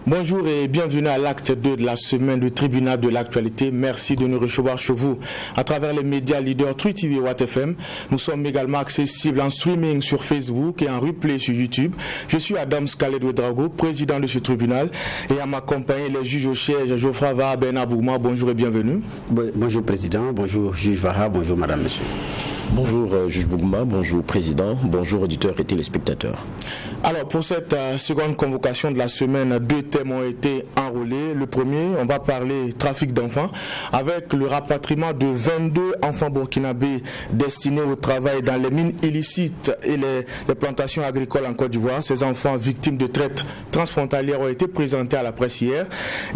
Bonjour et bienvenue à l'acte 2 de la semaine du tribunal de l'actualité. Merci de nous recevoir chez vous à travers les médias leaders True TV et Watt FM. Nous sommes également accessibles en streaming sur Facebook et en replay sur YouTube. Je suis Adam Scaled-Ouedraogo, président de ce tribunal, et à ma compagnie les juges au siège Geoffroy Vaha, Bernard Bougma. Bonjour et bienvenue. Bonjour président, bonjour juge Vaha, bonjour madame, monsieur. Bonjour juge Bougma, bonjour président, bonjour auditeurs et téléspectateurs. Alors pour cette seconde convocation de la semaine, deux thèmes ont été enrôlés. Le premier, on va parler trafic d'enfants avec le rapatriement de 22 enfants burkinabés destinés au travail dans les mines illicites et les plantations agricoles en Côte d'Ivoire. Ces enfants victimes de traite transfrontalières ont été présentés à la presse hier.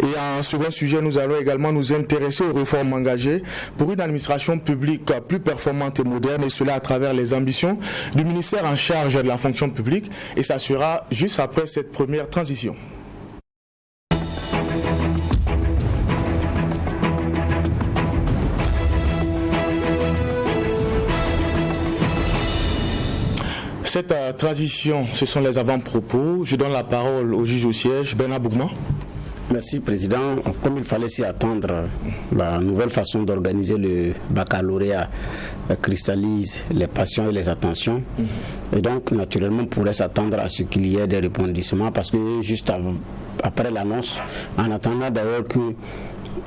Et en second sujet, nous allons également nous intéresser aux réformes engagées pour une administration publique plus performante et moderne, et cela à travers les ambitions du ministère en charge de la fonction publique. Et ça sera juste après cette première transition. Cette transition, ce sont les avant-propos. Je donne la parole au juge au siège, Bernard Bougma. Merci président. Comme il fallait s'y attendre, la nouvelle façon d'organiser le baccalauréat cristallise les passions et les attentions. Et donc naturellement on pourrait s'attendre à ce qu'il y ait des rebondissements, parce que juste après l'annonce, en attendant d'ailleurs que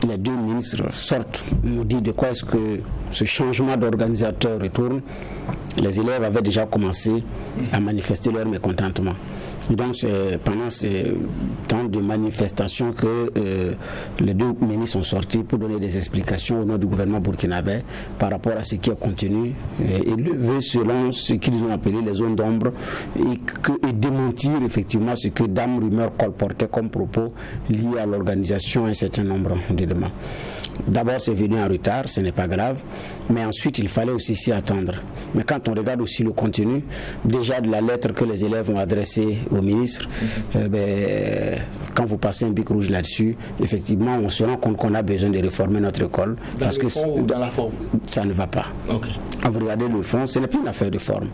les deux ministres sortent, nous disent de quoi est-ce que ce changement d'organisateur retourne, les élèves avaient déjà commencé à manifester leur mécontentement. Et donc c'est pendant ce temps de manifestation que les deux ministres sont sortis pour donner des explications au nom du gouvernement burkinabé par rapport à ce qui est contenu et lever selon ce qu'ils ont appelé les zones d'ombre et démentir effectivement ce que Dame Rumeur colportait comme propos liés à l'organisation et un certain nombre d'éléments. D'abord c'est venu en retard, ce n'est pas grave, mais ensuite il fallait aussi s'y attendre. Mais quand on regarde aussi le contenu déjà de la lettre que les élèves ont adressée au ministre, quand vous passez un bic rouge là-dessus, effectivement on se rend compte qu'on a besoin de réformer notre école. Dans parce le fond ou dans la forme? Ça ne va pas. Okay. Quand vous regardez le fond, ce n'est plus une affaire de forme.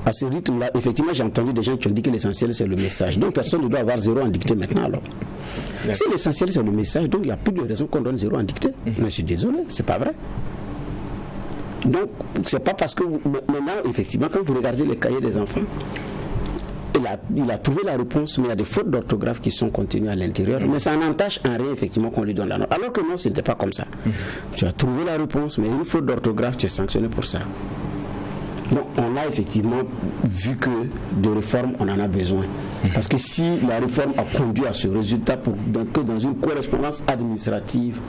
À ce rythme-là, effectivement j'ai entendu des gens qui ont dit que l'essentiel c'est le message. Donc personne ne doit avoir zéro en dictée maintenant alors. Si l'essentiel c'est le message, donc il n'y a plus de raison qu'on donne zéro en dictée. Mais je suis désolé, c'est pas vrai. Donc c'est pas parce que maintenant effectivement quand vous regardez les cahiers des enfants, il a trouvé la réponse, mais il y a des fautes d'orthographe qui sont contenues à l'intérieur, mais ça n'entache en rien effectivement qu'on lui donne la note. Alors que non, ce n'était pas comme ça. Tu as trouvé la réponse, mais une faute d'orthographe, tu es sanctionné pour ça. Donc on a effectivement vu que de réformes on en a besoin, parce que si la réforme a conduit à ce résultat que dans une correspondance administrative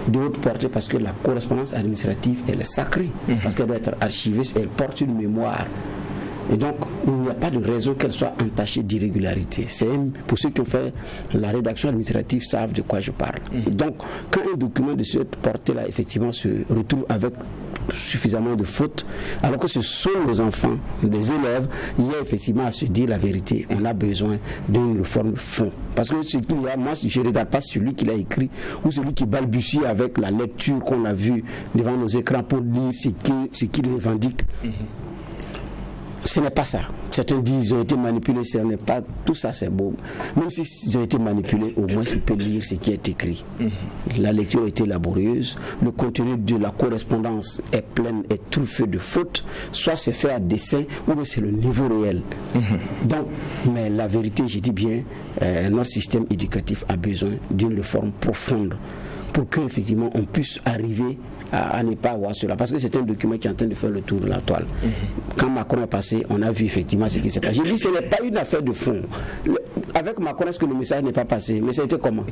de haute portée, parce que la correspondance administrative elle est sacrée, parce qu'elle doit être archivée, elle porte une mémoire. Et donc, il n'y a pas de raison qu'elle soit entachée d'irrégularité. Pour ceux qui ont fait la rédaction administrative savent de quoi je parle. Donc, quand un document de cette portée-là, effectivement, se retrouve avec suffisamment de fautes, alors que ce sont nos enfants, des élèves, il y a effectivement à se dire la vérité. On a besoin d'une réforme de fond. Parce que ce qu'il y a, moi, je ne regarde pas celui qui l'a écrit ou celui qui balbutie avec la lecture qu'on a vue devant nos écrans pour dire ce qu'il revendique. Ce n'est pas ça. Certains disent qu'ils ont été manipulés, ce n'est pas. Tout ça c'est beau. Même s'ils ont été manipulés, au moins ils peuvent lire ce qui est écrit. La lecture a été laborieuse, le contenu de la correspondance est plein, est truffé de fautes, soit c'est fait à dessein, ou bien c'est le niveau réel. Donc, mais la vérité, je dis bien, notre système éducatif a besoin d'une réforme profonde pour qu'effectivement on puisse arriver à ne pas avoir cela, parce que c'est un document qui est en train de faire le tour de la toile. Quand Macron est passé, on a vu effectivement ce qui s'est passé. J'ai dit ce n'est pas une affaire de fond. Avec Macron, est-ce que le message n'est pas passé? Mais ça a été comment?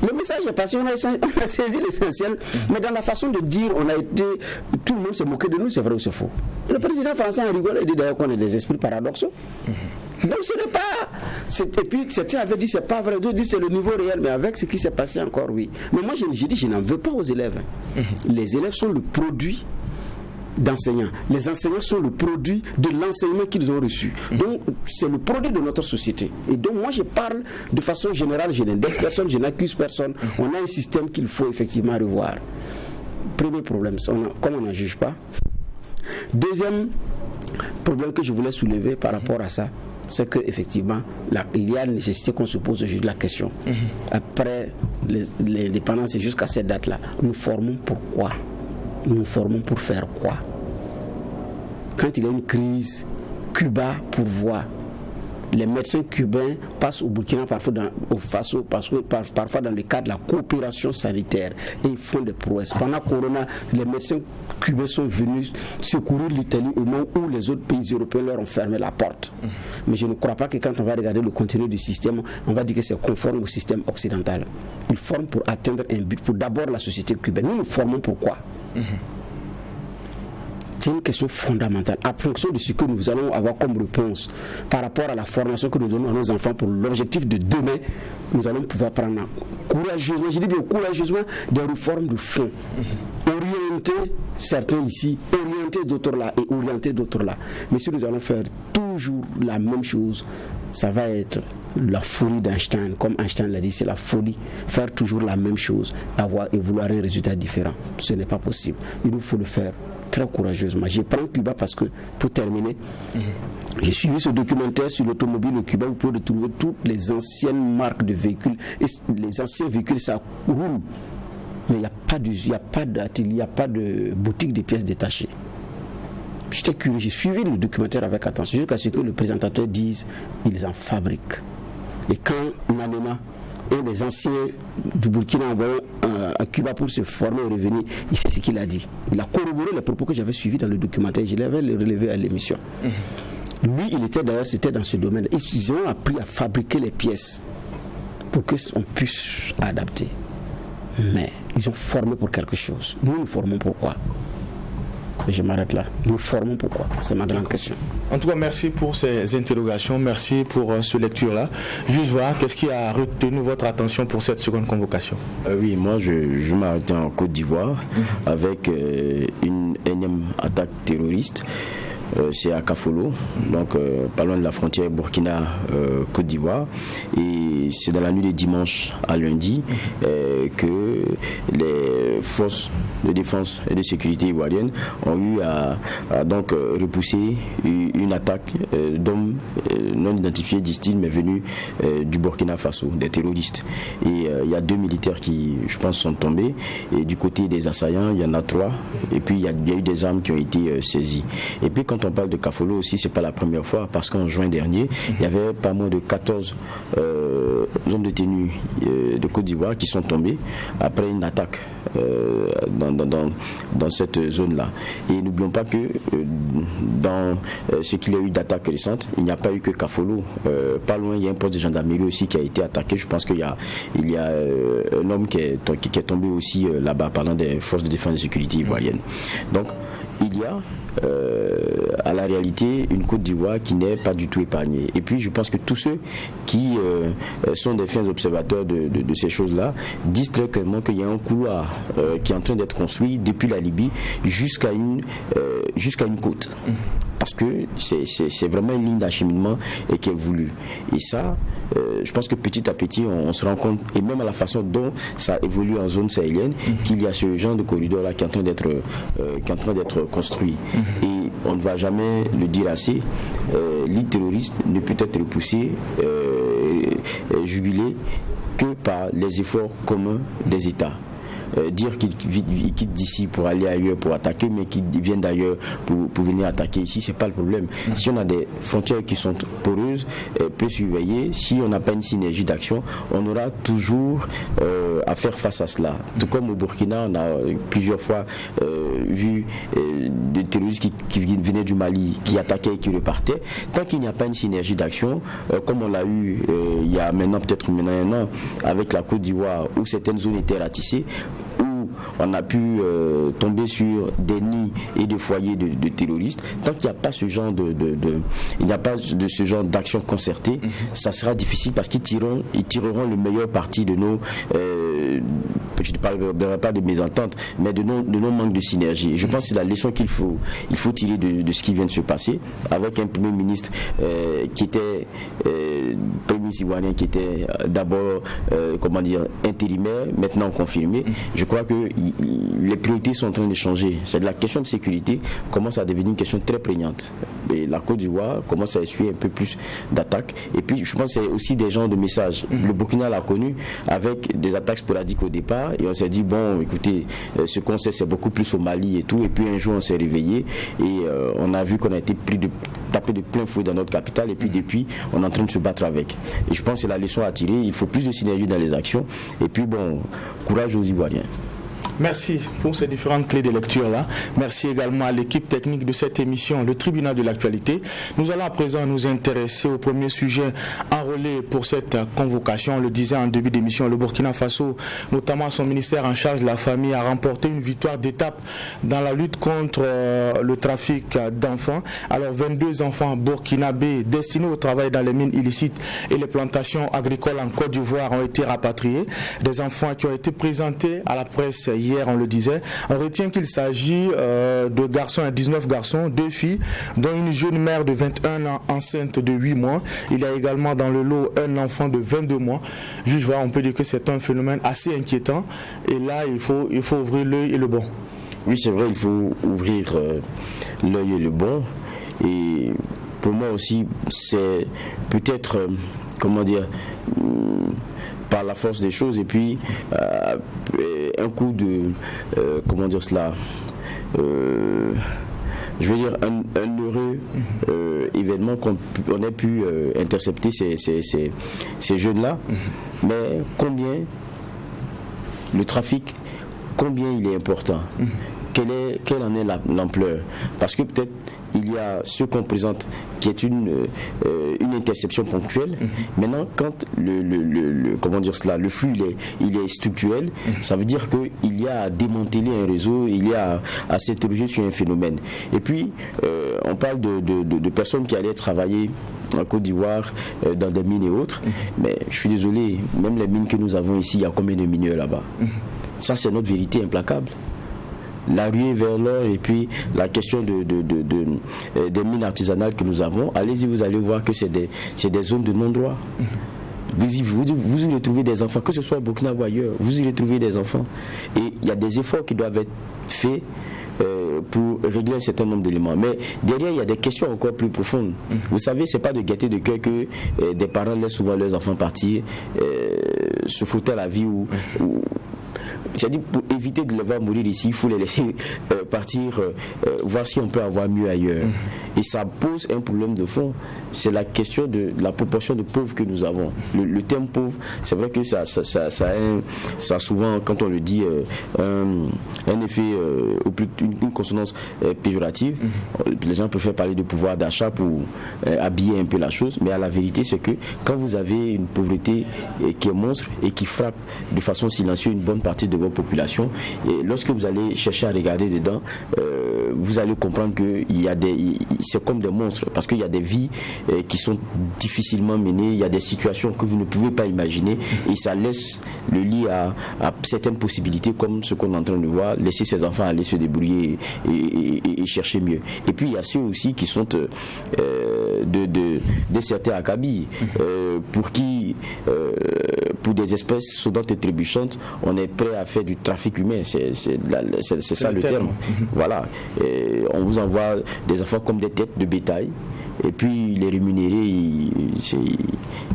Le message est passé, on a saisi l'essentiel, mais dans la façon de dire, tout le monde s'est moqué de nous, c'est vrai ou c'est faux. Le président français en rigole et dit d'ailleurs qu'on est des esprits paradoxaux. Donc ce n'est pas. Et puis certains avaient dit c'est pas vrai, d'autres disent c'est le niveau réel, mais avec ce qui s'est passé encore, oui. Mais moi j'ai dit je n'en veux pas aux élèves. Les élèves sont le produit d'enseignants. Les enseignants sont le produit de l'enseignement qu'ils ont reçu. Donc c'est le produit de notre société. Et donc moi je parle de façon générale, je n'indexe personne, je n'accuse personne. On a un système qu'il faut effectivement revoir. Premier problème, comme on n'en juge pas. Deuxième problème que je voulais soulever par rapport à ça, c'est qu'effectivement, il y a la nécessité qu'on se pose juste la question. Après l'indépendance et jusqu'à cette date-là, nous formons pour quoi? Nous formons pour faire quoi? Quand il y a une crise, Cuba pourvoit. Les médecins cubains passent au Burkina parfois dans le cadre de la coopération sanitaire et ils font des prouesses. Pendant Corona, les médecins cubains sont venus secourir l'Italie au moment où les autres pays européens leur ont fermé la porte. Mais je ne crois pas que quand on va regarder le contenu du système, on va dire que c'est conforme au système occidental. Ils forment pour atteindre un but, pour d'abord la société cubaine. Nous formons pourquoi? C'est une question fondamentale. En fonction de ce que nous allons avoir comme réponse par rapport à la formation que nous donnons à nos enfants pour l'objectif de demain, nous allons pouvoir prendre courageusement, je dis bien courageusement, des réformes de fond. Orienter certains ici, orienter d'autres là et orienter d'autres là. Mais si nous allons faire toujours la même chose, ça va être la folie d'Einstein. Comme Einstein l'a dit, c'est la folie. Faire toujours la même chose et vouloir un résultat différent. Ce n'est pas possible. Il nous faut le faire très courageusement. Je prends Cuba parce que, pour terminer, j'ai suivi ce documentaire sur l'automobile au Cuba. Vous pouvez retrouver toutes les anciennes marques de véhicules. Et les anciens véhicules, ça roule. Mais il n'y a pas d'atelier, il n'y a pas de boutique de pièces détachées. J'étais curieux, j'ai suivi le documentaire avec attention, jusqu'à ce que le présentateur dise ils en fabriquent. Et quand Nanema, un des anciens du Burkina, envoyé à Cuba pour se former et revenir, il sait ce qu'il a dit. Il a corroboré les propos que j'avais suivis dans le documentaire, je l'avais relevé à l'émission. Lui, c'était dans ce domaine. Ils ont appris à fabriquer les pièces pour qu'on puisse adapter. Mais ils ont formé pour quelque chose. Nous formons pourquoi? Et je m'arrête là. Nous formons pourquoi? C'est ma grande question. En tout cas, merci pour ces interrogations, merci pour ce lecture-là. Juste voir, qu'est-ce qui a retenu votre attention pour cette seconde convocation? Oui, moi je m'arrêtais en Côte d'Ivoire avec une énième attaque terroriste. C'est à Kafolo, donc pas loin de la frontière Burkina-Côte d'Ivoire. Et c'est dans la nuit de dimanche à lundi que les forces de défense et de sécurité ivoiriennes ont eu à donc repousser une attaque d'hommes non identifiés, disent-ils, mais venus du Burkina Faso, des terroristes. Et il y a 2 militaires qui, je pense, sont tombés. Et du côté des assaillants, il y en a 3. Et puis il y a eu des armes qui ont été saisies. Et puis quand on parle de Kafolo aussi, c'est pas la première fois, parce qu'en juin dernier, il y avait pas moins de 14 hommes détenus de Côte d'Ivoire qui sont tombés après une attaque dans cette zone-là. Et n'oublions pas que dans ce qu'il y a eu d'attaques récentes, il n'y a pas eu que Kafolo. Pas loin, il y a un poste de gendarmerie aussi qui a été attaqué. Je pense qu'il y a un homme qui est tombé aussi là-bas parlant des forces de défense et de sécurité ivoiriennes. Donc, il y a à la réalité une Côte d'Ivoire qui n'est pas du tout épargnée. Et puis je pense que tous ceux qui sont des fins observateurs de ces choses-là disent très clairement qu'il y a un couloir qui est en train d'être construit depuis la Libye jusqu'à une côte. Parce que c'est vraiment une ligne d'acheminement et qui est voulue. Et ça, je pense que petit à petit, on se rend compte, et même à la façon dont ça évolue en zone sahélienne, qu'il y a ce genre de corridor-là qui est en train d'être construit. Et on ne va jamais le dire assez, l'île terroriste ne peut être repoussée, jugulée, que par les efforts communs des États. Dire qu'ils quittent d'ici pour aller ailleurs pour attaquer, mais qu'ils viennent d'ailleurs pour venir attaquer ici, c'est pas le problème. Si on a des frontières qui sont poreuses, peu surveillées, si on n'a pas une synergie d'action, on aura toujours à faire face à cela. Tout comme au Burkina, on a plusieurs fois vu des terroristes qui venaient du Mali, qui attaquaient et qui repartaient. Tant qu'il n'y a pas une synergie d'action, comme on l'a eu il y a maintenant un an avec la Côte d'Ivoire, où certaines zones étaient ratissées, où on a pu tomber sur des nids et des foyers de terroristes. Tant qu'il n'y a pas ce genre ce genre d'action concertée, ça sera difficile parce qu'ils tireront le meilleur parti de nos je ne parlerai pas de mésentente, mais de nos manques de synergie. Et je pense que c'est la leçon qu'il faut tirer de ce qui vient de se passer, avec un Premier ministre qui était Premier ministre ivoirien, qui était d'abord intérimaire, maintenant confirmé. Je crois que les priorités sont en train de changer. C'est de la question de sécurité commence à devenir une question très prégnante. Et la Côte d'Ivoire commence à essuyer un peu plus d'attaques. Et puis je pense que c'est aussi des genres de messages. Le Burkina l'a connu avec des attaques sporadiques au départ, et on s'est dit bon, écoutez, ce qu'on sait c'est beaucoup plus au Mali et tout. Et puis un jour on s'est réveillé et on a vu qu'on a été tapé de plein fouet dans notre capitale, et puis depuis on est en train de se battre avec. Et je pense que c'est la leçon à tirer. Il faut plus de synergie dans les actions. Et puis bon, courage aux Ivoiriens. Merci pour ces différentes clés de lecture-là. Merci également à l'équipe technique de cette émission, le Tribunal de l'actualité. Nous allons à présent nous intéresser au premier sujet enrôlé pour cette convocation. On le disait en début d'émission, le Burkina Faso, notamment son ministère en charge de la famille, a remporté une victoire d'étape dans la lutte contre le trafic d'enfants. Alors 22 enfants burkinabés destinés au travail dans les mines illicites et les plantations agricoles en Côte d'Ivoire ont été rapatriés. Des enfants qui ont été présentés à la presse hier, on le disait. On retient qu'il s'agit de garçons, 19 garçons, 2 filles, dont une jeune mère de 21 ans enceinte de 8 mois. Il y a également dans le lot un enfant de 22 mois. Juste voilà, on peut dire que c'est un phénomène assez inquiétant. Et là, il faut ouvrir l'œil et le bon. Oui, c'est vrai, il faut ouvrir l'œil et le bon. Et pour moi aussi, c'est peut-être, par la force des choses, et puis un coup de je veux dire un heureux événement qu'on ait pu intercepter ces jeunes-là. Mais combien le trafic, combien il est important, quelle en est l'ampleur, parce que peut-être il y a ce qu'on présente qui est une interception ponctuelle. Maintenant, quand le flux il est structurel, ça veut dire qu'il y a à démanteler un réseau, il y a à s'interroger sur un phénomène. Et puis, on parle de personnes qui allaient travailler en Côte d'Ivoire dans des mines et autres, mais je suis désolé, même les mines que nous avons ici, il y a combien de mineurs là-bas? Ça, c'est notre vérité implacable. La ruée vers l'or, et puis la question des mines artisanales que nous avons, allez-y, vous allez voir que c'est des zones de non-droit. Vous y retrouvez des enfants, que ce soit au Burkina ou ailleurs, vous y retrouvez des enfants. Et il y a des efforts qui doivent être faits pour régler un certain nombre d'éléments. Mais derrière, il y a des questions encore plus profondes. Vous savez, c'est pas de gaieté de cœur que des parents laissent souvent leurs enfants partir, se frotter à la vie ou c'est-à-dire, pour éviter de les voir mourir ici, il faut les laisser partir, voir si on peut avoir mieux ailleurs. Et ça pose un problème de fond. C'est la question de la proportion de pauvres que nous avons. Le terme pauvre, c'est vrai que ça a souvent, quand on le dit, un effet, ou plus une consonance péjorative. Les gens préfèrent parler de pouvoir d'achat pour habiller un peu la chose. Mais la vérité, c'est que quand vous avez une pauvreté qui est monstre et qui frappe de façon silencieuse une bonne partie de votre population, et lorsque vous allez chercher à regarder dedans, vous allez comprendre que c'est comme des monstres, parce qu'il y a des vies qui sont difficilement menées, il y a des situations que vous ne pouvez pas imaginer, et ça laisse le lit à certaines possibilités, comme ce qu'on est en train de voir, laisser ses enfants aller se débrouiller et chercher mieux. Et puis il y a ceux aussi qui sont de certains acabits, pour qui pour des espèces sonnantes et trébuchantes, on est prêt à faire du trafic humain. C'est ça le terme. Voilà. Et on vous envoie des enfants comme des têtes de bétail. Et puis les rémunérer,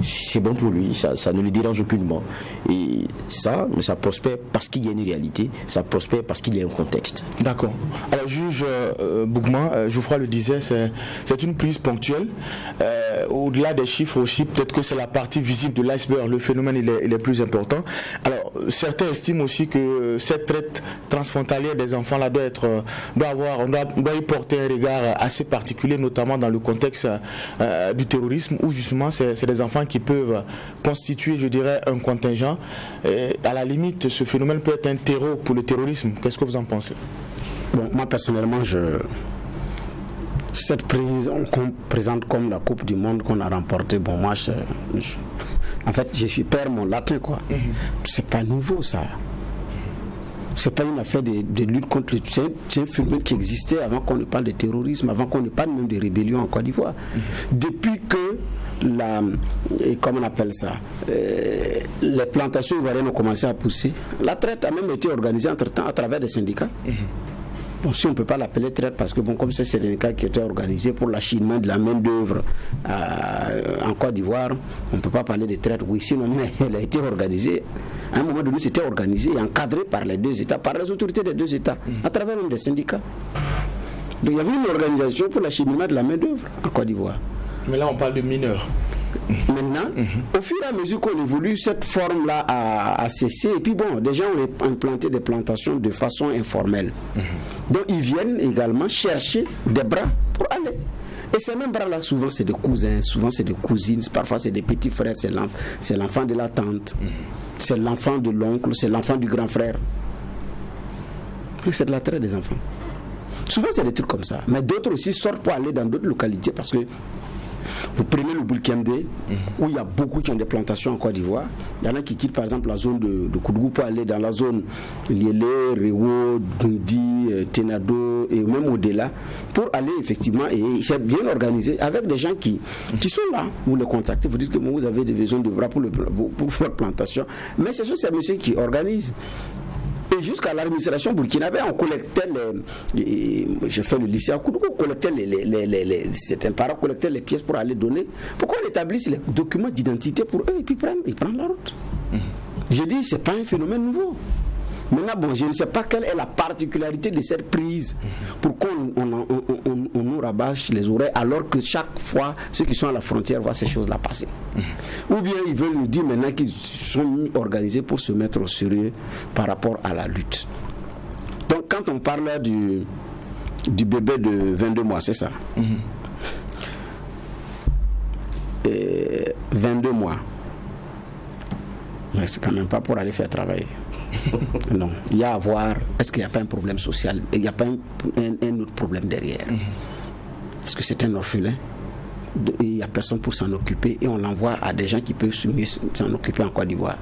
c'est bon pour lui, ça ne le dérange aucunement. Et ça prospère parce qu'il y a une réalité, ça prospère parce qu'il y a un contexte. D'accord. Alors juge Bougman, Geoffroy le disait, c'est une prise ponctuelle. Au-delà des chiffres aussi, peut-être que c'est la partie visible de l'iceberg, le phénomène il est plus important. Alors certains estiment aussi que cette traite transfrontalière des enfants là doit y porter un regard assez particulier, notamment dans le contexte du terrorisme, où justement c'est des enfants qui peuvent constituer, je dirais, un contingent. Et à la limite, ce phénomène peut être un terreau pour le terrorisme. Qu'est-ce que vous en pensez? Bon, moi personnellement, cette prise qu'on présente comme la Coupe du Monde qu'on a remportée, bon, moi en fait je suis père mon latin, quoi. C'est pas nouveau ça. C'est pas une affaire de lutte contre le... C'est un phénomène qui existait avant qu'on ne parle de terrorisme, avant qu'on ne parle même de rébellion en Côte d'Ivoire. Depuis que comment on appelle ça, les plantations ivoiriennes ont commencé à pousser, la traite a même été organisée entre-temps à travers des syndicats. Bon, si on ne peut pas l'appeler traite, parce que bon, comme c'est un syndicat qui était organisé pour l'acheminement de la main-d'œuvre en Côte d'Ivoire, on ne peut pas parler de traite, oui, sinon, mais elle a été organisée. À un moment donné, c'était organisé et encadré par les deux États, par les autorités des deux États, à travers même des syndicats. Donc il y avait une organisation pour l'acheminement de la main-d'œuvre en Côte d'Ivoire. Mais là, on parle de mineurs. Maintenant, au fur et à mesure qu'on évolue, cette forme-là a cessé. Et puis bon, des gens ont implanté des plantations de façon informelle. Donc ils viennent également chercher des bras pour aller. Et ces mêmes bras-là, souvent c'est des cousins, souvent c'est des cousines, parfois c'est des petits frères, c'est l'enfant de la tante, c'est l'enfant de l'oncle, c'est l'enfant du grand frère. Et c'est de la traite des enfants. Souvent c'est des trucs comme ça. Mais d'autres aussi sortent pour aller dans d'autres localités parce que vous prenez le Burkindé, où il y a beaucoup qui ont des plantations en Côte d'Ivoire. Il y en a qui quittent par exemple la zone de Koudougou pour aller dans la zone Liélé, Réwo, Gundi, Tenado et même au-delà pour aller effectivement, et c'est bien organisé avec des gens qui sont là. Vous les contactez, vous dites que vous avez des besoins de bras pour faire plantation. Mais ce sont ces messieurs qui organisent. Et jusqu'à l'administration burkinabé, on collectait j'ai fait le lycée à Koudougou, on collectait certains parents collectaient les pièces pour aller donner. Pourquoi on établisse les documents d'identité pour eux et puis ils prennent la route. J'ai dit, c'est pas un phénomène nouveau. Maintenant, bon, je ne sais pas quelle est la particularité de cette prise pour qu'on nous rabâche les oreilles alors que chaque fois, ceux qui sont à la frontière voient ces choses-là passer. Ou bien ils veulent nous dire maintenant qu'ils sont organisés pour se mettre au sérieux par rapport à la lutte. Donc, quand on parle du bébé de 22 mois, c'est ça. 22 mois. Mais c'est quand même pas pour aller faire travailler. Non, il y a à voir, est-ce qu'il n'y a pas un problème social, il n'y a pas un autre problème derrière. Est-ce que c'est un orphelin? Il n'y a personne pour s'en occuper et on l'envoie à des gens qui peuvent mieux s'en occuper en Côte d'Ivoire.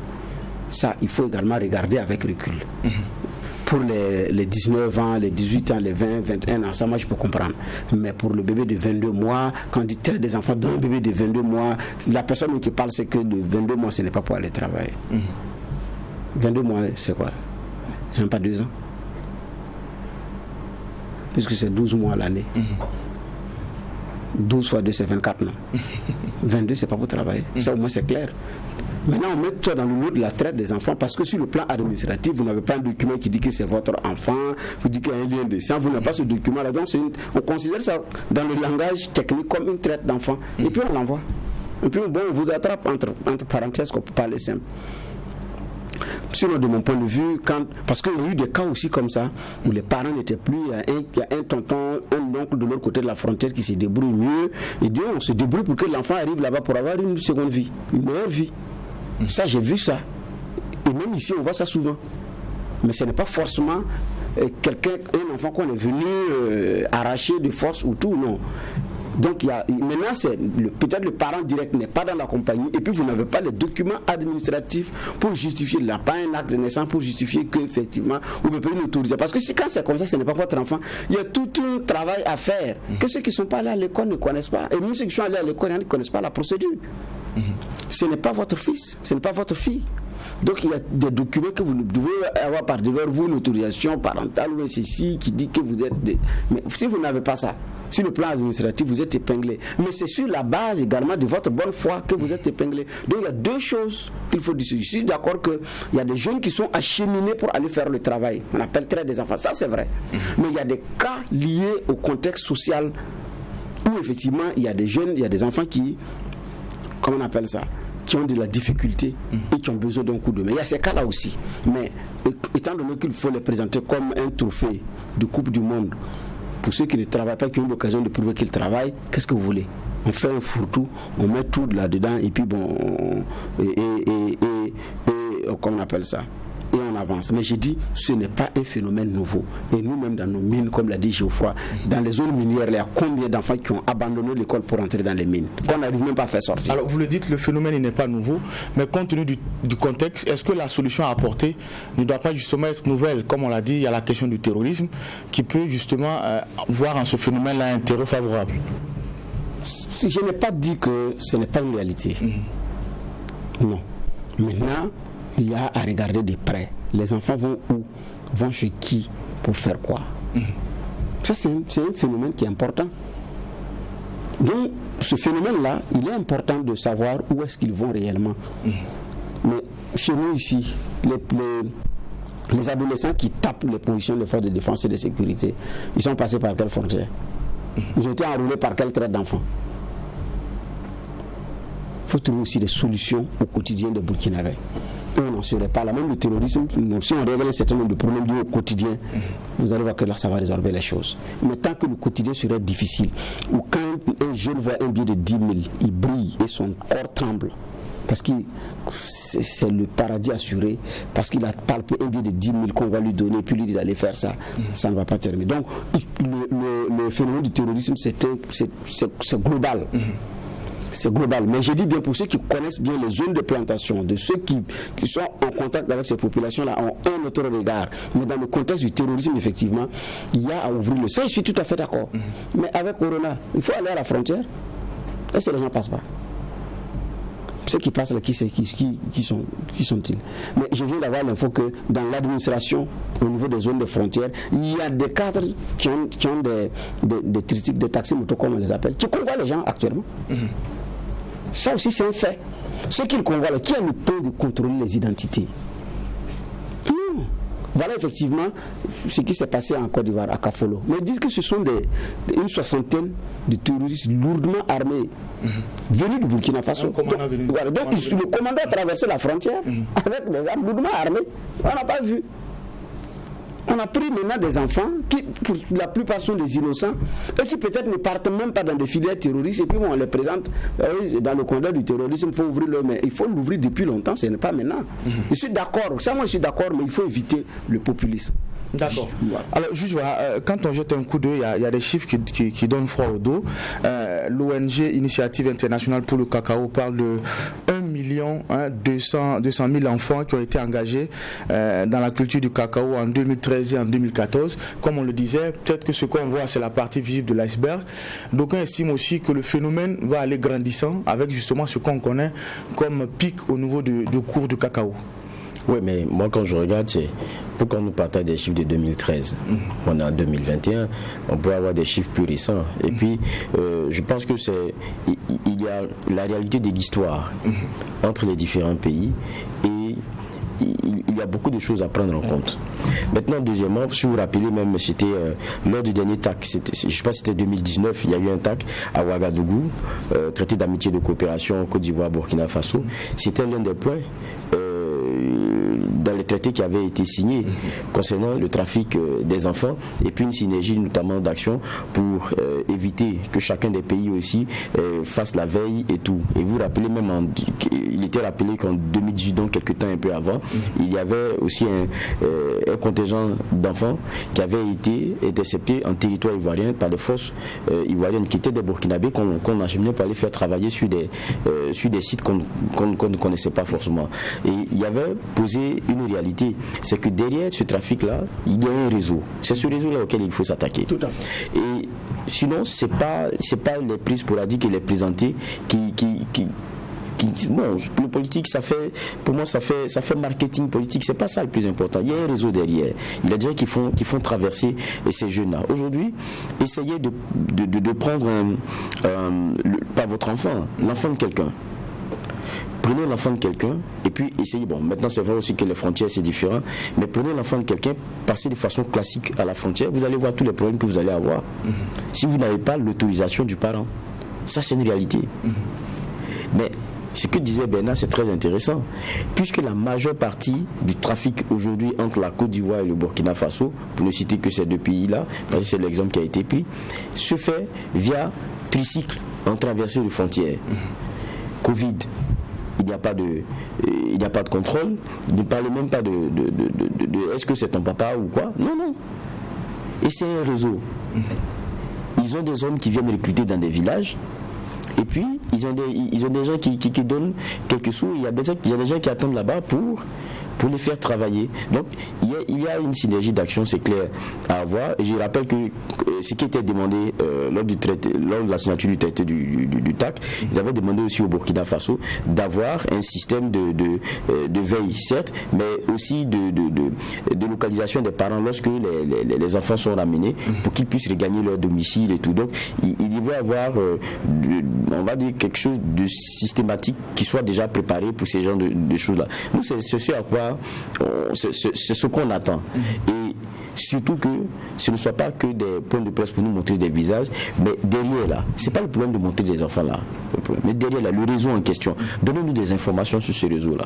Ça, il faut également regarder avec recul. Pour les 19 ans, les 18 ans, les 20, 21 ans, ça moi je peux comprendre. Mais pour le bébé de 22 mois, quand on dit traite des enfants d'un bébé de 22 mois, la personne qui parle c'est que de 22 mois ce n'est pas pour aller travailler. 22 mois, c'est quoi? Il n'y a pas 2 ans. Puisque c'est 12 mois à l'année. 12 fois 2, c'est 24 mois. 22, c'est pas pour travailler. Ça, au moins, c'est clair. Maintenant, on met ça dans le lot de la traite des enfants parce que sur le plan administratif, vous n'avez pas un document qui dit que c'est votre enfant, vous dites qu'il y a un lien de sang, vous n'avez pas ce document-là. Donc, on considère ça dans le langage technique comme une traite d'enfant. Et puis, on l'envoie. Et puis, bon, on vous attrape entre parenthèses, qu'on peut parler simple. Sinon, de mon point de vue, parce qu'il y a eu des cas aussi comme ça, où les parents n'étaient plus, il y a un tonton, un oncle de l'autre côté de la frontière qui se débrouille mieux, et Dieu, on se débrouille pour que l'enfant arrive là-bas pour avoir une seconde vie, une meilleure vie. Ça, j'ai vu ça. Et même ici, on voit ça souvent. Mais ce n'est pas forcément un enfant qu'on est venu arracher de force ou tout, non. Donc maintenant peut-être le parent direct n'est pas dans la compagnie et puis vous n'avez pas les documents administratifs pour justifier, il n'a pas un acte de naissance pour justifier qu'effectivement vous ne pouvez pas l'autoriser. Parce que quand c'est comme ça, ce n'est pas votre enfant. Il y a tout un travail à faire que ceux qui ne sont pas allés à l'école ne connaissent pas. Et même ceux qui sont allés à l'école ne connaissent pas la procédure. Ce n'est pas votre fils, ce n'est pas votre fille. Donc il y a des documents que vous devez avoir par devers vous, une autorisation parentale ou un ceci qui dit que vous êtes mais si vous n'avez pas ça, sur le plan administratif, vous êtes épinglé. Mais c'est sur la base également de votre bonne foi que vous êtes épinglé. Donc il y a deux choses qu'il faut dire. Je suis d'accord qu'il y a des jeunes qui sont acheminés pour aller faire le travail. On appelle traite des enfants. Ça, c'est vrai. Mais il y a des cas liés au contexte social où effectivement, il y a des jeunes, il y a des enfants qui, comment on appelle ça, qui ont de la difficulté et qui ont besoin d'un coup de main. Il y a ces cas-là aussi. Mais étant donné qu'il faut les présenter comme un trophée de Coupe du Monde, pour ceux qui ne travaillent pas, qui ont l'occasion de prouver qu'ils travaillent, qu'est-ce que vous voulez? On fait un fourre-tout, on met tout là-dedans et puis bon, comment on appelle ça? et on avance. Mais j'ai dit, ce n'est pas un phénomène nouveau. Et nous-mêmes, dans nos mines, comme l'a dit Geoffroy, dans les zones minières, il y a combien d'enfants qui ont abandonné l'école pour entrer dans les mines, qu'on n'arrive même pas à faire sortir. Alors, vous le dites, le phénomène n'est pas nouveau, mais compte tenu du contexte, est-ce que la solution à apporter ne doit pas justement être nouvelle? Comme on l'a dit, il y a la question du terrorisme qui peut justement voir en ce phénomène-là un terreau favorable. Je n'ai pas dit que ce n'est pas une réalité. Non. Maintenant, il y a à regarder de près. Les enfants vont où? Vont chez qui? Pour faire quoi? Ça, c'est un phénomène qui est important. Donc, ce phénomène-là, il est important de savoir où est-ce qu'ils vont réellement. Mais chez nous ici, les adolescents qui tapent les positions des forces de défense et de sécurité, ils sont passés par quelle frontière? Ils ont été enrôlés par quelle traite d'enfants? Il faut trouver aussi des solutions au quotidien des Burkinabés. Et on n'en serait pas là. Même le terrorisme, si on règle un certain nombre de problèmes liés au quotidien, vous allez voir que là, ça va résorber les choses. Mais tant que le quotidien serait difficile, ou quand un jeune voit un billet de 10 000, il brille et son corps tremble, parce que c'est le paradis assuré, parce qu'il a palpé un billet de 10 000 qu'on va lui donner, puis lui dit d'aller faire ça, ça ne va pas terminer. Donc, le phénomène du terrorisme, c'est global. C'est global. Mais je dis bien pour ceux qui connaissent bien les zones de plantation, de ceux qui sont en contact avec ces populations-là, ont un autre regard. Mais dans le contexte du terrorisme, effectivement, il y a à ouvrir le... Ça, je suis tout à fait d'accord. Mais avec Corona, il faut aller à la frontière. Est-ce que les gens ne passent pas? Ceux qui passent là, qui sont-ils? Mais je viens d'avoir l'info que dans l'administration, au niveau des zones de frontières, il y a des cadres qui ont des tritiques, des taxis motos, comme on les appelle, qui convoient les gens actuellement. Ça aussi, c'est un fait. Ceux qui le convoient là, qui a le temps de contrôler les identités? Voilà effectivement ce qui s'est passé en Côte d'Ivoire, à Kafolo. Mais ils disent que ce sont une soixantaine de terroristes lourdement armés venus du Burkina Faso. Donc le commandant a traversé la frontière avec des armes lourdement armées. On n'a pas vu. On a pris maintenant des enfants qui, pour la plupart, sont des innocents et qui peut-être ne partent même pas dans des filières terroristes. Et puis on les présente dans le contexte du terrorisme. Il faut ouvrir le, mais il faut l'ouvrir depuis longtemps. Ce n'est pas maintenant. Je suis d'accord. Ça, moi, je suis d'accord, mais il faut éviter le populisme. D'accord. Alors, juste voilà, quand on jette un coup d'œil, il y a des chiffres qui donnent froid au dos. L'ONG Initiative Internationale pour le Cacao parle de 1 200 000 enfants qui ont été engagés dans la culture du cacao en 2013 et en 2014. Comme on le disait, peut-être que ce qu'on voit, c'est la partie visible de l'iceberg. D'aucuns estiment aussi que le phénomène va aller grandissant avec justement ce qu'on connaît comme pic au niveau du cours du cacao. Oui, mais moi, quand je regarde, c'est pourquoi on nous partage des chiffres de 2013. On est en 2021, on peut avoir des chiffres plus récents. Et puis, je pense que il y a la réalité de l'histoire entre les différents pays et il y a beaucoup de choses à prendre en compte. Maintenant, deuxièmement, si vous vous rappelez, même c'était lors du dernier TAC, je ne sais pas si c'était 2019, il y a eu un TAC à Ouagadougou, traité d'amitié et de coopération Côte d'Ivoire, Burkina Faso. C'était l'un des points dans les traités qui avaient été signés concernant le trafic des enfants et puis une synergie notamment d'action pour éviter que chacun des pays aussi fasse la veille et tout. Et vous vous rappelez même, il était rappelé qu'en 2018, donc quelques temps un peu avant, il y avait aussi un contingent d'enfants qui avait été intercepté en territoire ivoirien par des forces ivoiriennes qui étaient des Burkinabés qu'on acheminait pour aller faire travailler sur des sites qu'on ne connaissait pas forcément. Et il y avait posé une réalité, c'est que derrière ce trafic-là, il y a un réseau. C'est ce réseau-là auquel il faut s'attaquer. Tout à fait. Et sinon, c'est pas les prises sporadiques et les présenter bon, le politique, ça fait, pour moi, ça fait marketing politique. C'est pas ça le plus important. Il y a un réseau derrière. Il y a des gens qui font traverser ces jeunes-là. Aujourd'hui, essayez de prendre pas votre enfant, l'enfant de quelqu'un. Prenez l'enfant de quelqu'un et puis essayez. Bon, maintenant c'est vrai aussi que les frontières c'est différent, mais prenez l'enfant de quelqu'un, passez de façon classique à la frontière, vous allez voir tous les problèmes que vous allez avoir. Si vous n'avez pas l'autorisation du parent, ça c'est une réalité. Mais ce que disait Bernard, c'est très intéressant, puisque la majeure partie du trafic aujourd'hui entre la Côte d'Ivoire et le Burkina Faso, pour ne citer que ces deux pays-là, parce que c'est l'exemple qui a été pris, se fait via tricycle en traversée de frontières. Covid, il n'y a pas de contrôle. Ne parlez même pas de est-ce que c'est ton papa ou quoi. Non. Et c'est un réseau. Ils ont des hommes qui viennent recruter dans des villages. Et puis, ils ont des gens qui donnent quelques sous. Il y a des gens qui attendent là-bas pour les faire travailler. Donc, il y a une synergie d'action, c'est clair, à avoir. Et je rappelle que ce qui était demandé lors de la signature du traité du TAC, ils avaient demandé aussi au Burkina Faso d'avoir un système de veille, certes, mais aussi de localisation des parents lorsque les enfants sont ramenés pour qu'ils puissent regagner leur domicile et tout. Donc, il devrait avoir, on va dire, quelque chose de systématique qui soit déjà préparé pour ces genres de choses-là. Nous, c'est ce à quoi c'est ce qu'on attend. Et surtout que ce ne soit pas que des points de presse pour nous montrer des visages, mais derrière là, c'est pas le problème de montrer des enfants là, mais derrière là, le réseau en question, donnez-nous des informations sur ce réseau là.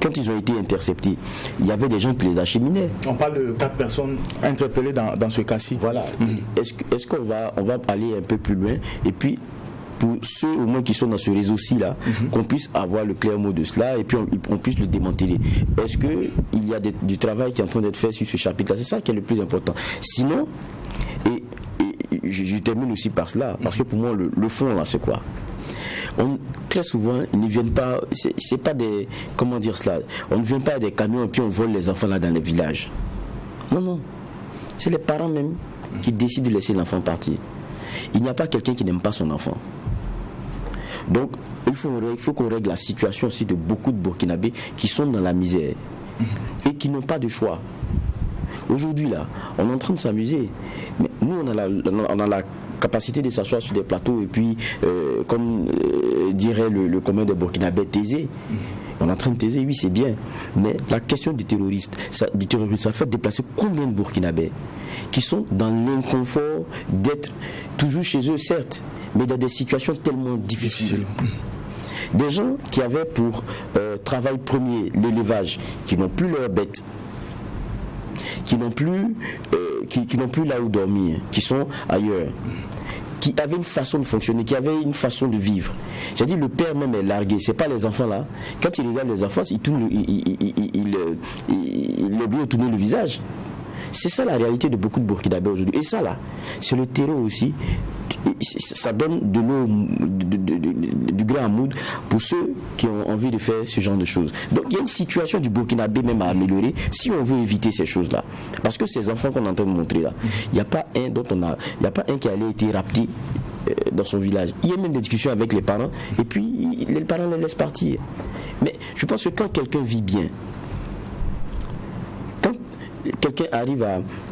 Quand ils ont été interceptés, il y avait des gens qui les acheminaient. On parle de 4 personnes interpellées dans ce cas-ci. Voilà. Est-ce qu'on va aller un peu plus loin, et puis pour ceux au moins qui sont dans ce réseau-ci là, qu'on puisse avoir le clair mot de cela et puis on puisse le démanteler. Est-ce qu'il y a du travail qui est en train d'être fait sur ce chapitre-là? C'est ça qui est le plus important. Sinon, et je termine aussi par cela, parce que pour moi le fond là, c'est quoi? Très souvent, ils ne viennent pas, c'est pas des, comment dire cela, on ne vient pas des camions et puis on vole les enfants là dans les villages. Non. C'est les parents même qui décident de laisser l'enfant partir. Il n'y a pas quelqu'un qui n'aime pas son enfant. Donc, il faut qu'on règle la situation aussi de beaucoup de Burkinabés qui sont dans la misère et qui n'ont pas de choix. Aujourd'hui, là, on est en train de s'amuser. Mais nous, on a la capacité de s'asseoir sur des plateaux et puis, comme dirait le commun des Burkinabés, taiser. On est en train de taiser, oui, c'est bien. Mais la question du terrorisme, ça fait déplacer combien de Burkinabés qui sont dans l'inconfort d'être toujours chez eux, certes, mais dans des situations tellement difficiles. Des gens qui avaient pour travail premier l'élevage, qui n'ont plus leurs bêtes, qui n'ont plus là où dormir, qui sont ailleurs, qui avaient une façon de fonctionner, qui avaient une façon de vivre. C'est-à-dire le père même est largué, c'est pas les enfants là. Quand il regarde les enfants, il oublie de tourner le visage. C'est ça la réalité de beaucoup de Burkinabés aujourd'hui. Et ça là, c'est le terreau aussi. Ça donne du grain à moudre pour ceux qui ont envie de faire ce genre de choses. Donc il y a une situation du Burkinabé même à améliorer si on veut éviter ces choses-là. Parce que ces enfants qu'on est en train de montrer là, il n'y a pas un qui allait être rapté dans son village. Il y a même des discussions avec les parents et puis les parents les laissent partir. Mais je pense que quand quelqu'un vit bien, quelqu'un arrive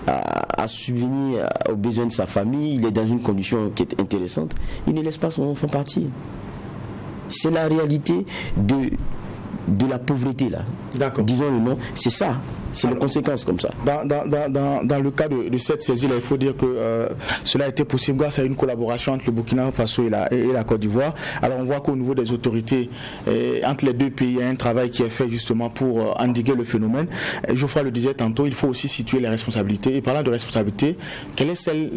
à subvenir aux besoins de sa famille, il est dans une condition qui est intéressante, il ne laisse pas son enfant partir. C'est la réalité de la pauvreté là. D'accord. Disons le nom, c'est ça. C'est les conséquences comme ça. Dans le cas de cette saisie, là, il faut dire que cela a été possible grâce à une collaboration entre le Burkina Faso et la Côte d'Ivoire. Alors on voit qu'au niveau des autorités, entre les deux pays, il y a un travail qui est fait justement pour endiguer le phénomène. Geoffroy le disait tantôt, il faut aussi situer les responsabilités. Et parlant de responsabilité, quelle est celle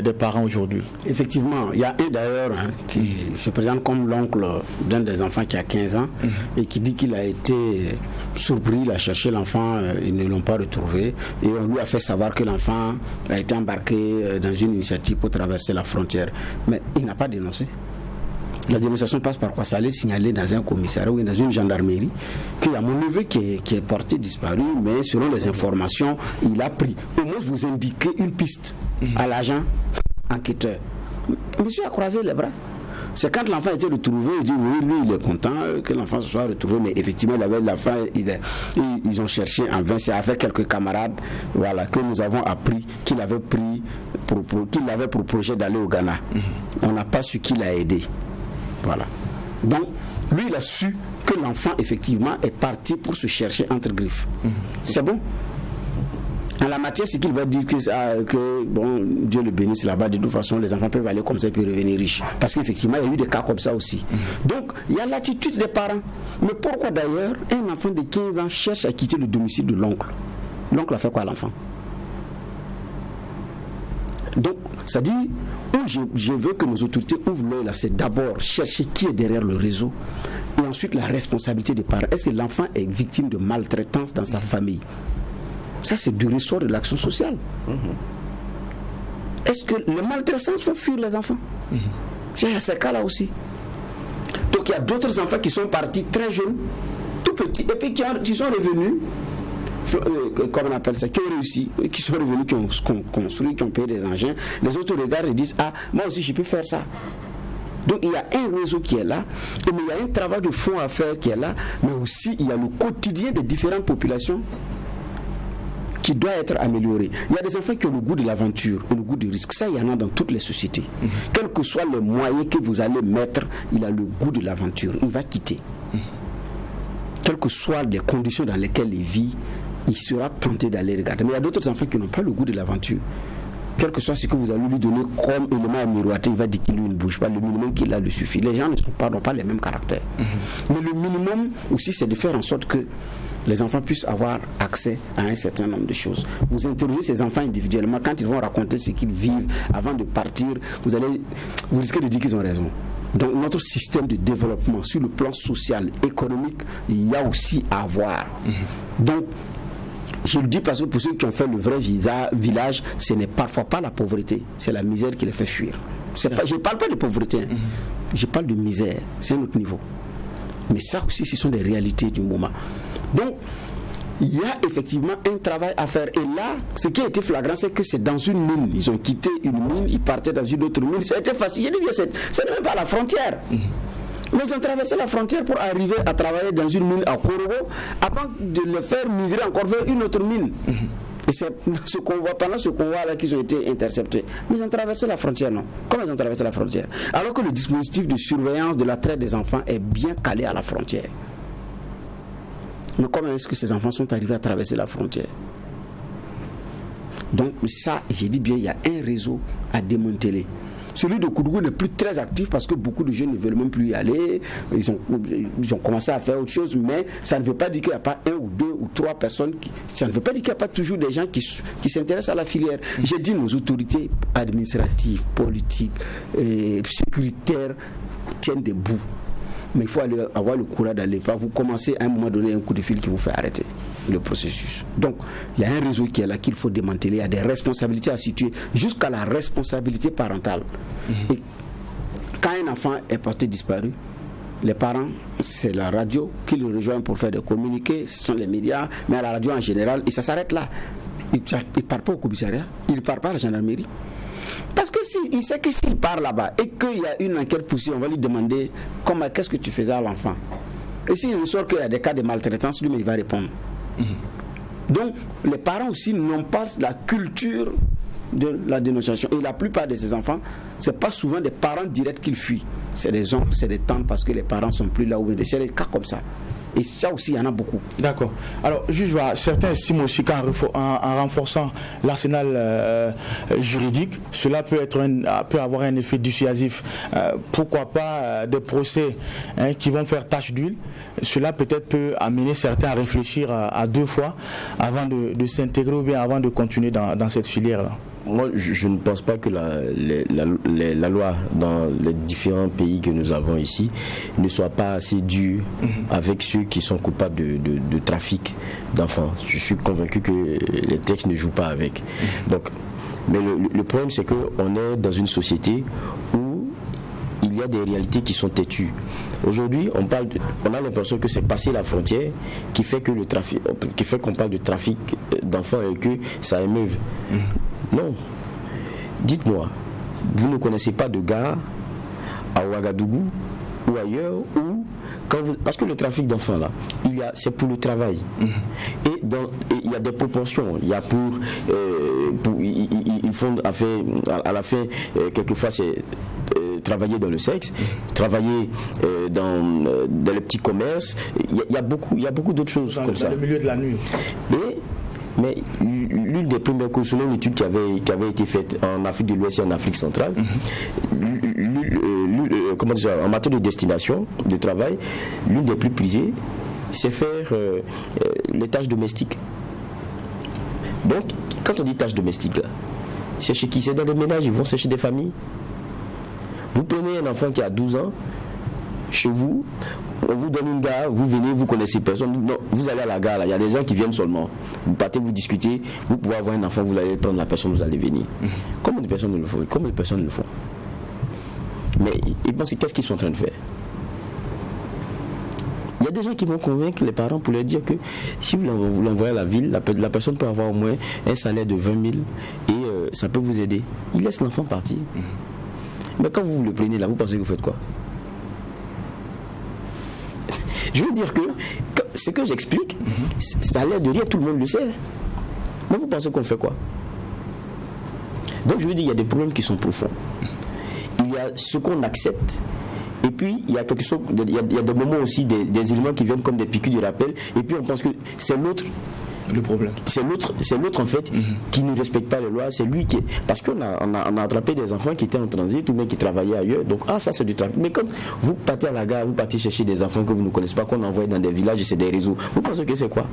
des parents aujourd'hui? Effectivement, il y a un d'ailleurs qui se présente comme l'oncle d'un des enfants qui a 15 ans et qui dit qu'il a été surpris, il a cherché l'enfant, ils ne l'ont pas retrouvé et on lui a fait savoir que l'enfant a été embarqué dans une initiative pour traverser la frontière, mais il n'a pas dénoncé. La dénonciation passe par quoi? Ça allait signaler dans un commissariat ou dans une gendarmerie qu'il y a mon neveu qui est porté disparu, mais selon les informations, il a pris. Au moins vous indiquez une piste à l'agent enquêteur. Monsieur a croisé les bras. C'est quand l'enfant a été retrouvé, il dit oui, lui il est content que l'enfant se soit retrouvé, mais effectivement il avait l'enfant, ils ont cherché en vain, c'est avec quelques camarades, voilà, que nous avons appris qu'il avait pris qu'il avait pour projet d'aller au Ghana. On n'a pas su qui l'a aidé. Voilà. Donc lui il a su que l'enfant effectivement est parti pour se chercher entre griffes. C'est bon. En la matière, c'est qu'il va dire que bon, Dieu le bénisse là-bas, de toute façon, les enfants peuvent aller comme ça et puis revenir riches. Parce qu'effectivement, il y a eu des cas comme ça aussi. Donc, il y a l'attitude des parents. Mais pourquoi d'ailleurs un enfant de 15 ans cherche à quitter le domicile de l'oncle? L'oncle a fait quoi à l'enfant? Donc, ça dit, où je veux que nos autorités ouvrent l'œil là, c'est d'abord chercher qui est derrière le réseau et ensuite la responsabilité des parents. Est-ce que l'enfant est victime de maltraitance dans sa famille? Ça, c'est du ressort de l'action sociale. Est-ce que les maltraitances font fuir les enfants? Il y a ces cas-là aussi. Donc il y a d'autres enfants qui sont partis très jeunes, tout petits, et puis qui sont revenus, comme on appelle ça, qui ont réussi, qui sont revenus, qui ont construit, qui ont payé des engins. Les autres regardent et disent, ah, moi aussi je peux faire ça. Donc il y a un réseau qui est là, mais il y a un travail de fond à faire qui est là, mais aussi il y a le quotidien des différentes populations qui doit être amélioré. Il y a des enfants qui ont le goût de l'aventure, le goût du risque. Ça, il y en a dans toutes les sociétés. Quels que soient les moyens que vous allez mettre, il a le goût de l'aventure. Il va quitter. Quelles que soient les conditions dans lesquelles il vit, il sera tenté d'aller regarder. Mais il y a d'autres enfants qui n'ont pas le goût de l'aventure. Quel que soit ce que vous allez lui donner comme élément à miroiter, il va dire qu'il ne bouge pas. Le minimum qu'il a le suffit. Les gens n'ont pas les mêmes caractères. Mais le minimum aussi, c'est de faire en sorte que les enfants puissent avoir accès à un certain nombre de choses. Vous interrogez ces enfants individuellement, quand ils vont raconter ce qu'ils vivent avant de partir, vous risquez de dire qu'ils ont raison. Donc notre système de développement sur le plan social, économique, il y a aussi à voir. Donc je le dis parce que pour ceux qui ont fait le vrai village, ce n'est parfois pas la pauvreté, c'est la misère qui les fait fuir. Je ne parle pas de pauvreté, je parle de misère, c'est un autre niveau. Mais ça aussi, ce sont des réalités du moment. Donc, il y a effectivement un travail à faire. Et là, ce qui a été flagrant, c'est que c'est dans une mine. Ils ont quitté une mine, ils partaient dans une autre mine. Ça a été facile. J'ai dit bien, c'est même pas à la frontière. Mais ils ont traversé la frontière pour arriver à travailler dans une mine à Korogo avant de les faire migrer encore vers une autre mine. Et c'est pendant ce convoi-là qu'ils ont été interceptés. Mais ils ont traversé la frontière, non? Comment ils ont traversé la frontière? Alors que le dispositif de surveillance de la traite des enfants est bien calé à la frontière. Mais comment est-ce que ces enfants sont arrivés à traverser la frontière? Donc ça, j'ai dit bien, il y a un réseau à démanteler. Celui de Koudougou n'est plus très actif parce que beaucoup de jeunes ne veulent même plus y aller. Ils ont commencé à faire autre chose, mais ça ne veut pas dire qu'il n'y a pas un ou deux ou trois personnes. Ça ne veut pas dire qu'il n'y a pas toujours des gens qui s'intéressent à la filière. J'ai dit nos autorités administratives, politiques, sécuritaires tiennent debout. Mais il faut avoir le courage d'aller pas. Vous commencez à un moment donné un coup de fil qui vous fait arrêter le processus. Donc, il y a un réseau qui est là qu'il faut démanteler. Il y a des responsabilités à situer jusqu'à la responsabilité parentale. Et quand un enfant est porté disparu, les parents, c'est la radio qui le rejoint pour faire des communiqués, ce sont les médias, mais à la radio en général, et ça s'arrête là. Il ne part pas au commissariat, il ne part pas à la gendarmerie. Parce que il sait que s'il part là-bas et qu'il y a une enquête poussée, on va lui demander qu'est-ce que tu faisais à l'enfant. Et s'il ressort qu'il y a des cas de maltraitance, lui, il va répondre. Donc, les parents aussi n'ont pas la culture de la dénonciation. Et la plupart de ces enfants, ce n'est pas souvent des parents directs qu'ils fuient. C'est des oncles, c'est des tantes parce que les parents ne sont plus là. C'est des cas comme ça. Et ça aussi, il y en a beaucoup. D'accord. Alors, juge, certains estiment aussi qu'en renforçant l'arsenal juridique, cela peut avoir un effet dissuasif. Pourquoi pas des procès qui vont faire tache d'huile. Cela peut-être peut amener certains à réfléchir à deux fois avant de s'intégrer ou bien avant de continuer dans cette filière-là. Moi, je ne pense pas que la loi dans les différents pays que nous avons ici ne soit pas assez dure avec ceux qui sont coupables de trafic d'enfants. Je suis convaincu que les textes ne jouent pas avec. Donc, mais le problème, c'est qu'on est dans une société où il y a des réalités qui sont têtues. Aujourd'hui, on a l'impression que c'est passer la frontière qui fait qu'on parle de trafic d'enfants et que ça émeuve. Non. Dites-moi, vous ne connaissez pas de gare à Ouagadougou ou ailleurs où, parce que le trafic d'enfants là, c'est pour le travail. Et il y a des proportions. Il y a ils font à la fin, quelquefois c'est travailler dans le sexe, travailler dans les petits commerces. Il y a beaucoup d'autres choses comme ça. Dans le milieu de la nuit. Mais l'une des premières causes, selon une étude qui avait été faite en Afrique de l'Ouest et en Afrique centrale, en matière de destination, de travail, l'une des plus prisées, c'est faire les tâches domestiques. Donc, quand on dit tâches domestiques, là, c'est chez qui? C'est dans des ménages, ils vont chez des familles. Vous prenez un enfant qui a 12 ans, chez vous, on vous donne une gare, vous venez, vous connaissez personne. Non, vous allez à la gare, là, il y a des gens qui viennent seulement. Vous partez, vous discutez, vous pouvez avoir un enfant, vous allez prendre la personne, vous allez venir. Comment les personnes le font? Mais ils pensent, qu'est-ce qu'ils sont en train de faire? Il y a des gens qui vont convaincre les parents pour leur dire que si vous l'envoyez à la ville, la personne peut avoir au moins un salaire de 20 000 et ça peut vous aider. Ils laissent l'enfant partir. Mais quand vous le prenez là, vous pensez que vous faites quoi? Je veux dire que ce que j'explique, ça a l'air de rien, tout le monde le sait. Mais vous pensez qu'on fait quoi? Donc je veux dire, il y a des problèmes qui sont profonds. Il y a ce qu'on accepte. Et puis, il y a quelque chose, il y a des moments aussi, des éléments qui viennent comme des piqûres de rappel. Et puis, on pense que c'est l'autre. Le problème. C'est l'autre en fait qui ne respecte pas les lois. C'est lui qui est. Parce qu'on a attrapé des enfants qui étaient en transit ou même qui travaillaient ailleurs. Donc, ça c'est du trafic. Mais quand vous partez à la gare, vous partez chercher des enfants que vous ne connaissez pas, qu'on envoie dans des villages et c'est des réseaux. Vous pensez que c'est quoi?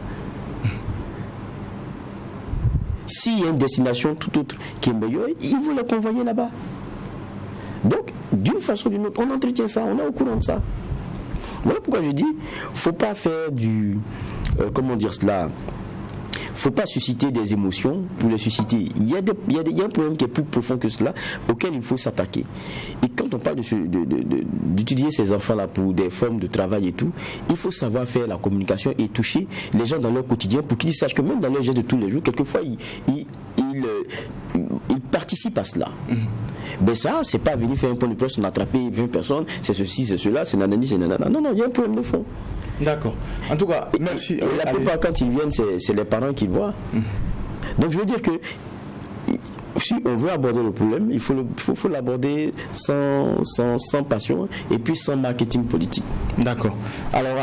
S'il y a une destination tout autre qui est meilleure, ils vont la convoyer là-bas. Donc, d'une façon ou d'une autre, on entretient ça, on est au courant de ça. Voilà pourquoi je dis, faut pas faire du... comment dire cela? Faut pas susciter des émotions pour les susciter. Il y a un problème qui est plus profond que cela, auquel il faut s'attaquer. Et quand on parle d'utiliser ces enfants-là pour des formes de travail et tout, il faut savoir faire la communication et toucher les gens dans leur quotidien pour qu'ils sachent que même dans leur gestes de tous les jours, quelquefois, ils participent à cela. Mais ça, c'est pas venir faire un point de presse, on a attrapé 20 personnes, c'est ceci, c'est cela, c'est nanani, c'est nanana. Non, il y a un problème de fond. D'accord. En tout cas, merci. Et la plupart, quand ils viennent, c'est les parents qui voient. Donc je veux dire que si on veut aborder le problème, il faut l'aborder sans passion et puis sans marketing politique. D'accord. Alors,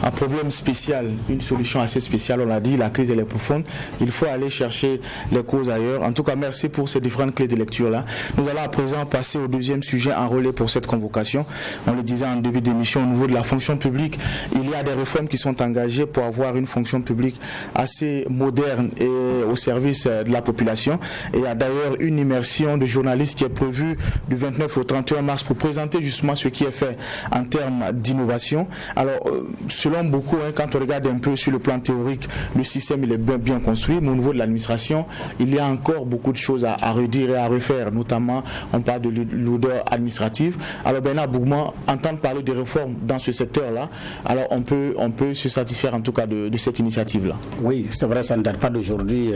un problème spécial, une solution assez spéciale, on l'a dit, la crise elle est profonde. Il faut aller chercher les causes ailleurs. En tout cas, merci pour ces différentes clés de lecture-là. Nous allons à présent passer au deuxième sujet enrôlé pour cette convocation. On le disait en début d'émission, au niveau de la fonction publique, il y a des réformes qui sont engagées pour avoir une fonction publique assez moderne et au service de la population. Et il y a d'ailleurs une immersion de journalistes qui est prévue du 29 au 31 mars pour présenter justement ce qui est fait en termes d'innovation. Alors, selon beaucoup, quand on regarde un peu sur le plan théorique, le système il est bien construit, mais au niveau de l'administration, il y a encore beaucoup de choses à redire et à refaire, notamment on parle de l'odeur administrative. Alors Bernard Bougman, entendre parler de réformes dans ce secteur-là, alors on peut se satisfaire en tout cas de cette initiative-là. Oui, c'est vrai, ça ne date pas d'aujourd'hui.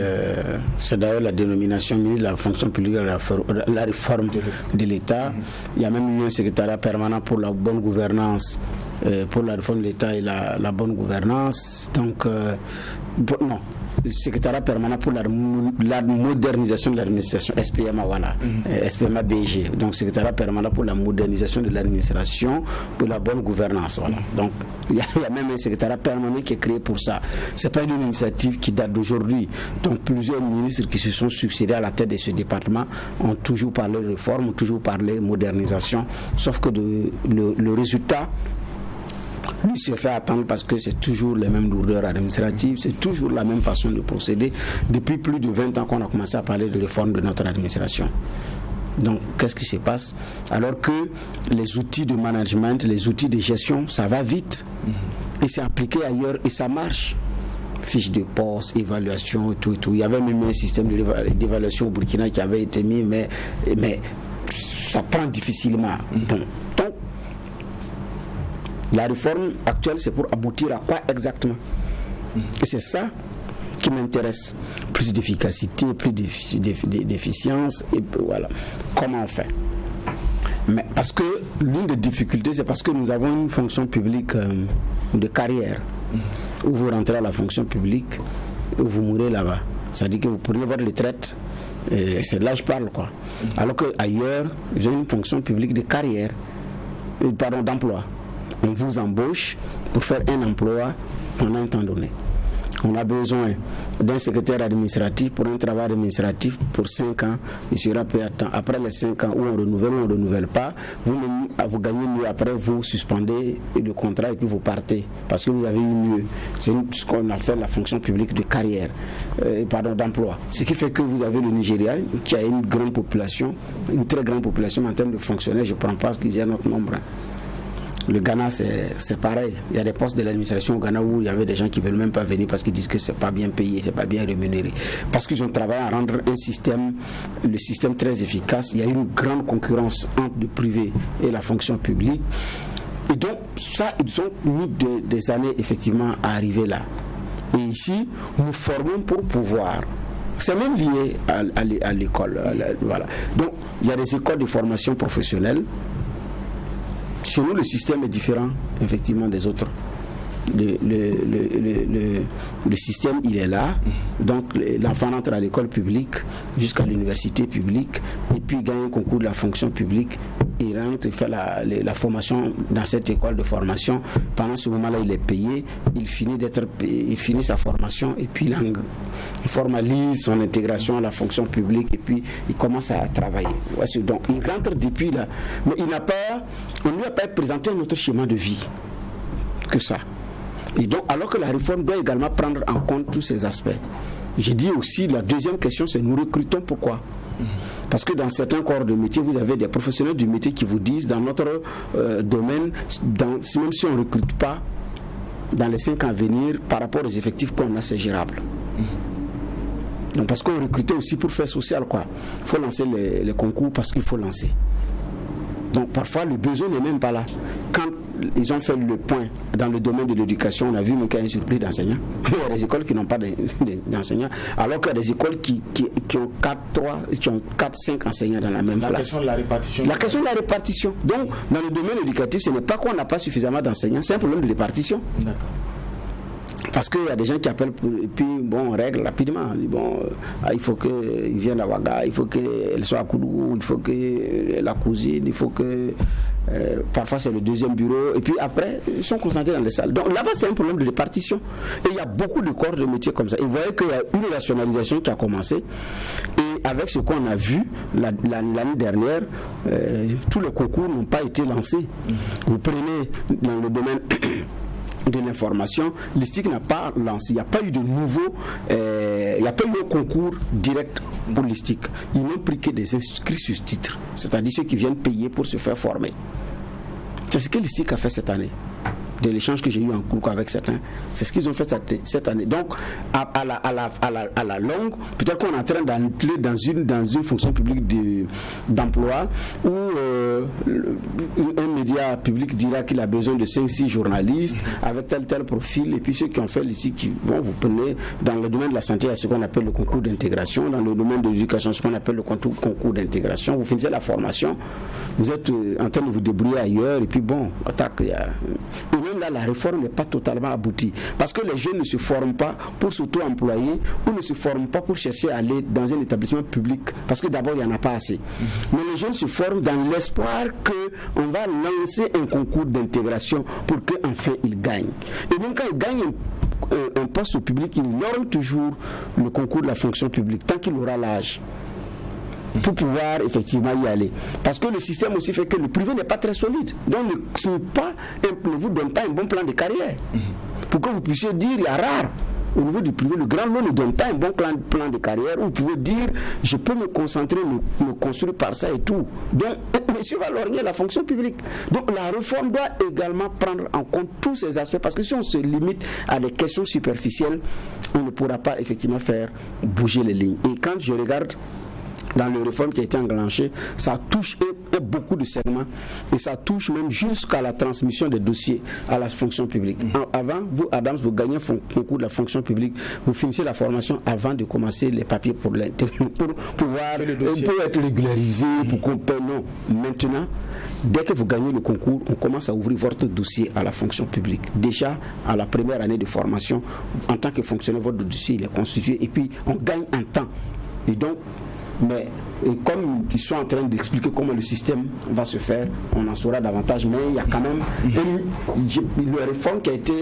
C'est d'ailleurs la dénomination ministre de la fonction publique, la réforme de l'État. Il y a même eu un secrétariat permanent pour la bonne gouvernance, pour la réforme de l'État et la bonne gouvernance. Donc, non. Le secrétariat permanent pour la modernisation de l'administration, SPMA, voilà, SPMA BG, donc secrétariat permanent pour la modernisation de l'administration, pour la bonne gouvernance, voilà. Donc il y a même un secrétariat permanent qui est créé pour ça. C'est pas une initiative qui date d'aujourd'hui. Donc plusieurs ministres qui se sont succédés à la tête de ce département ont toujours parlé de réforme, ont toujours parlé de modernisation, sauf que le résultat lui se fait attendre parce que c'est toujours les mêmes lourdeurs administratives, c'est toujours la même façon de procéder. Depuis plus de 20 ans qu'on a commencé à parler de réforme de notre administration. Donc, qu'est-ce qui se passe? Alors que les outils de management, les outils de gestion, ça va vite. Et c'est appliqué ailleurs et ça marche. Fiche de poste, évaluation, tout. Il y avait même un système d'évaluation au Burkina qui avait été mis, mais ça prend difficilement. Bon. Donc, la réforme actuelle, c'est pour aboutir à quoi exactement? Et c'est ça qui m'intéresse. Plus d'efficacité, plus d'efficience, et voilà. Comment on fait? Mais parce que l'une des difficultés, c'est parce que nous avons une fonction publique de carrière. Où vous rentrez à la fonction publique, où vous mourrez là-bas. C'est-à-dire que vous prenez votre retraite, et c'est de là que je parle, quoi. Alors qu'ailleurs, j'ai une fonction publique de carrière, d'emploi. On vous embauche pour faire un emploi pendant un temps donné. On a besoin d'un secrétaire administratif pour un travail administratif pour 5 ans. Il sera payé à temps. Après les 5 ans, où on renouvelle ou on ne renouvelle pas, vous gagnez mieux. Après, vous suspendez le contrat et puis vous partez parce que vous avez eu mieux. C'est ce qu'on appelle la fonction publique de carrière, d'emploi. Ce qui fait que vous avez le Nigeria qui a une grande population, une très grande population en termes de fonctionnaires. Je ne prends pas ce qu'ils aient notre nombre. Le Ghana, c'est pareil. Il y a des postes de l'administration au Ghana où il y avait des gens qui ne veulent même pas venir parce qu'ils disent que ce n'est pas bien payé, ce n'est pas bien rémunéré. Parce qu'ils ont travaillé à rendre le système très efficace. Il y a une grande concurrence entre le privé et la fonction publique. Et donc, ça, ils ont mis des années, effectivement, à arriver là. Et ici, nous formons pour pouvoir. C'est même lié à l'école. Voilà. Donc, il y a des écoles de formation professionnelle. Chez nous, le système est différent, effectivement, des autres. Le système, il est là. Donc, l'enfant entre à l'école publique jusqu'à l'université publique et puis il gagne un concours de la fonction publique. Il rentre, il fait la formation dans cette école de formation. Pendant ce moment-là, il est payé. Il finit sa formation et puis il formalise son intégration à la fonction publique et puis il commence à travailler. Donc, il rentre depuis là. Mais on ne lui a pas présenté un autre schéma de vie que ça. Et donc, alors que la réforme doit également prendre en compte tous ces aspects. J'ai dit aussi, la deuxième question, c'est nous recrutons pourquoi ? Parce que dans certains corps de métier, vous avez des professionnels du métier qui vous disent, dans notre domaine, même si on ne recrute pas, dans les 5 ans à venir, par rapport aux effectifs qu'on a, c'est gérable. Donc, parce qu'on recrutait aussi pour faire social, quoi. Il faut lancer les concours parce qu'il faut lancer. Donc parfois le besoin n'est même pas là. Quand ils ont fait le point dans le domaine de l'éducation, on a vu qu'il y a un surplus d'enseignants. Il y a des écoles qui n'ont pas d'enseignants, alors qu'il y a des écoles qui ont 4-5 enseignants dans la même classe. La question de la répartition. La question de la répartition. Donc dans le domaine éducatif, ce n'est pas qu'on n'a pas suffisamment d'enseignants, c'est un problème de répartition. D'accord. Parce qu'il y a des gens qui appellent et puis on règle rapidement. Il faut qu'ils viennent à Ouaga, il faut qu'elle soit à Koudou, il faut que la cousine, il faut que parfois c'est le deuxième bureau et puis après ils sont concentrés dans les salles. Donc là-bas c'est un problème de répartition et il y a beaucoup de corps de métiers comme ça. Et vous voyez qu'il y a une rationalisation qui a commencé et avec ce qu'on a vu l'année dernière, tous les concours n'ont pas été lancés. Vous prenez dans le domaine de l'information, l'ISTIC n'a pas lancé, il n'y a pas eu de nouveau, il n'y a pas eu un concours direct pour l'ISTIC. Ils n'ont pris que des inscrits sur titre, c'est-à-dire ceux qui viennent payer pour se faire former. C'est ce que l'ISTIC a fait cette année. De l'échange que j'ai eu en cours avec certains, c'est ce qu'ils ont fait cette année. Donc, à la longue, peut-être qu'on est en train d'entrer dans une fonction publique d'emploi où un média public dira qu'il a besoin de 5-6 journalistes avec tel profil, et puis ceux qui ont fait ici, vous prenez dans le domaine de la santé, il y a ce qu'on appelle le concours d'intégration, dans le domaine de l'éducation, ce qu'on appelle le concours d'intégration. Vous finissez la formation, vous êtes en train de vous débrouiller ailleurs, et puis même là, la réforme n'est pas totalement aboutie. Parce que les jeunes ne se forment pas pour s'auto-employer ou ne se forment pas pour chercher à aller dans un établissement public. Parce que d'abord, il n'y en a pas assez. Mais les jeunes se forment dans l'espoir qu'on va lancer un concours d'intégration pour qu'enfin ils gagnent. Et même quand ils gagnent un poste au public, ils auront toujours le concours de la fonction publique, tant qu'il aura l'âge, pour pouvoir effectivement y aller. Parce que le système aussi fait que le privé n'est pas très solide. Donc ne vous donne pas un bon plan de carrière. Pour que vous puissiez dire, il y a rare. Au niveau du privé, le grand lot ne donne pas un bon plan de carrière où vous pouvez dire, je peux me concentrer, me construire par ça et tout. Donc, monsieur va lorgner la fonction publique. Donc, la réforme doit également prendre en compte tous ces aspects, parce que si on se limite à des questions superficielles, on ne pourra pas effectivement faire bouger les lignes. Et quand je regarde dans les réformes qui a été enclenchée, ça touche beaucoup de segments et ça touche même jusqu'à la transmission des dossiers à la fonction publique. Avant, vous, Adams, vous gagnez le concours de la fonction publique, vous finissez la formation avant de commencer les papiers pour pouvoir être régularisé, pour qu'on paie. Non. Maintenant, dès que vous gagnez le concours, on commence à ouvrir votre dossier à la fonction publique. Déjà, à la première année de formation, en tant que fonctionnaire, votre dossier il est constitué et puis on gagne un temps. Et donc, mais comme ils sont en train d'expliquer comment le système va se faire, on en saura davantage, mais il y a quand même une réforme qui a été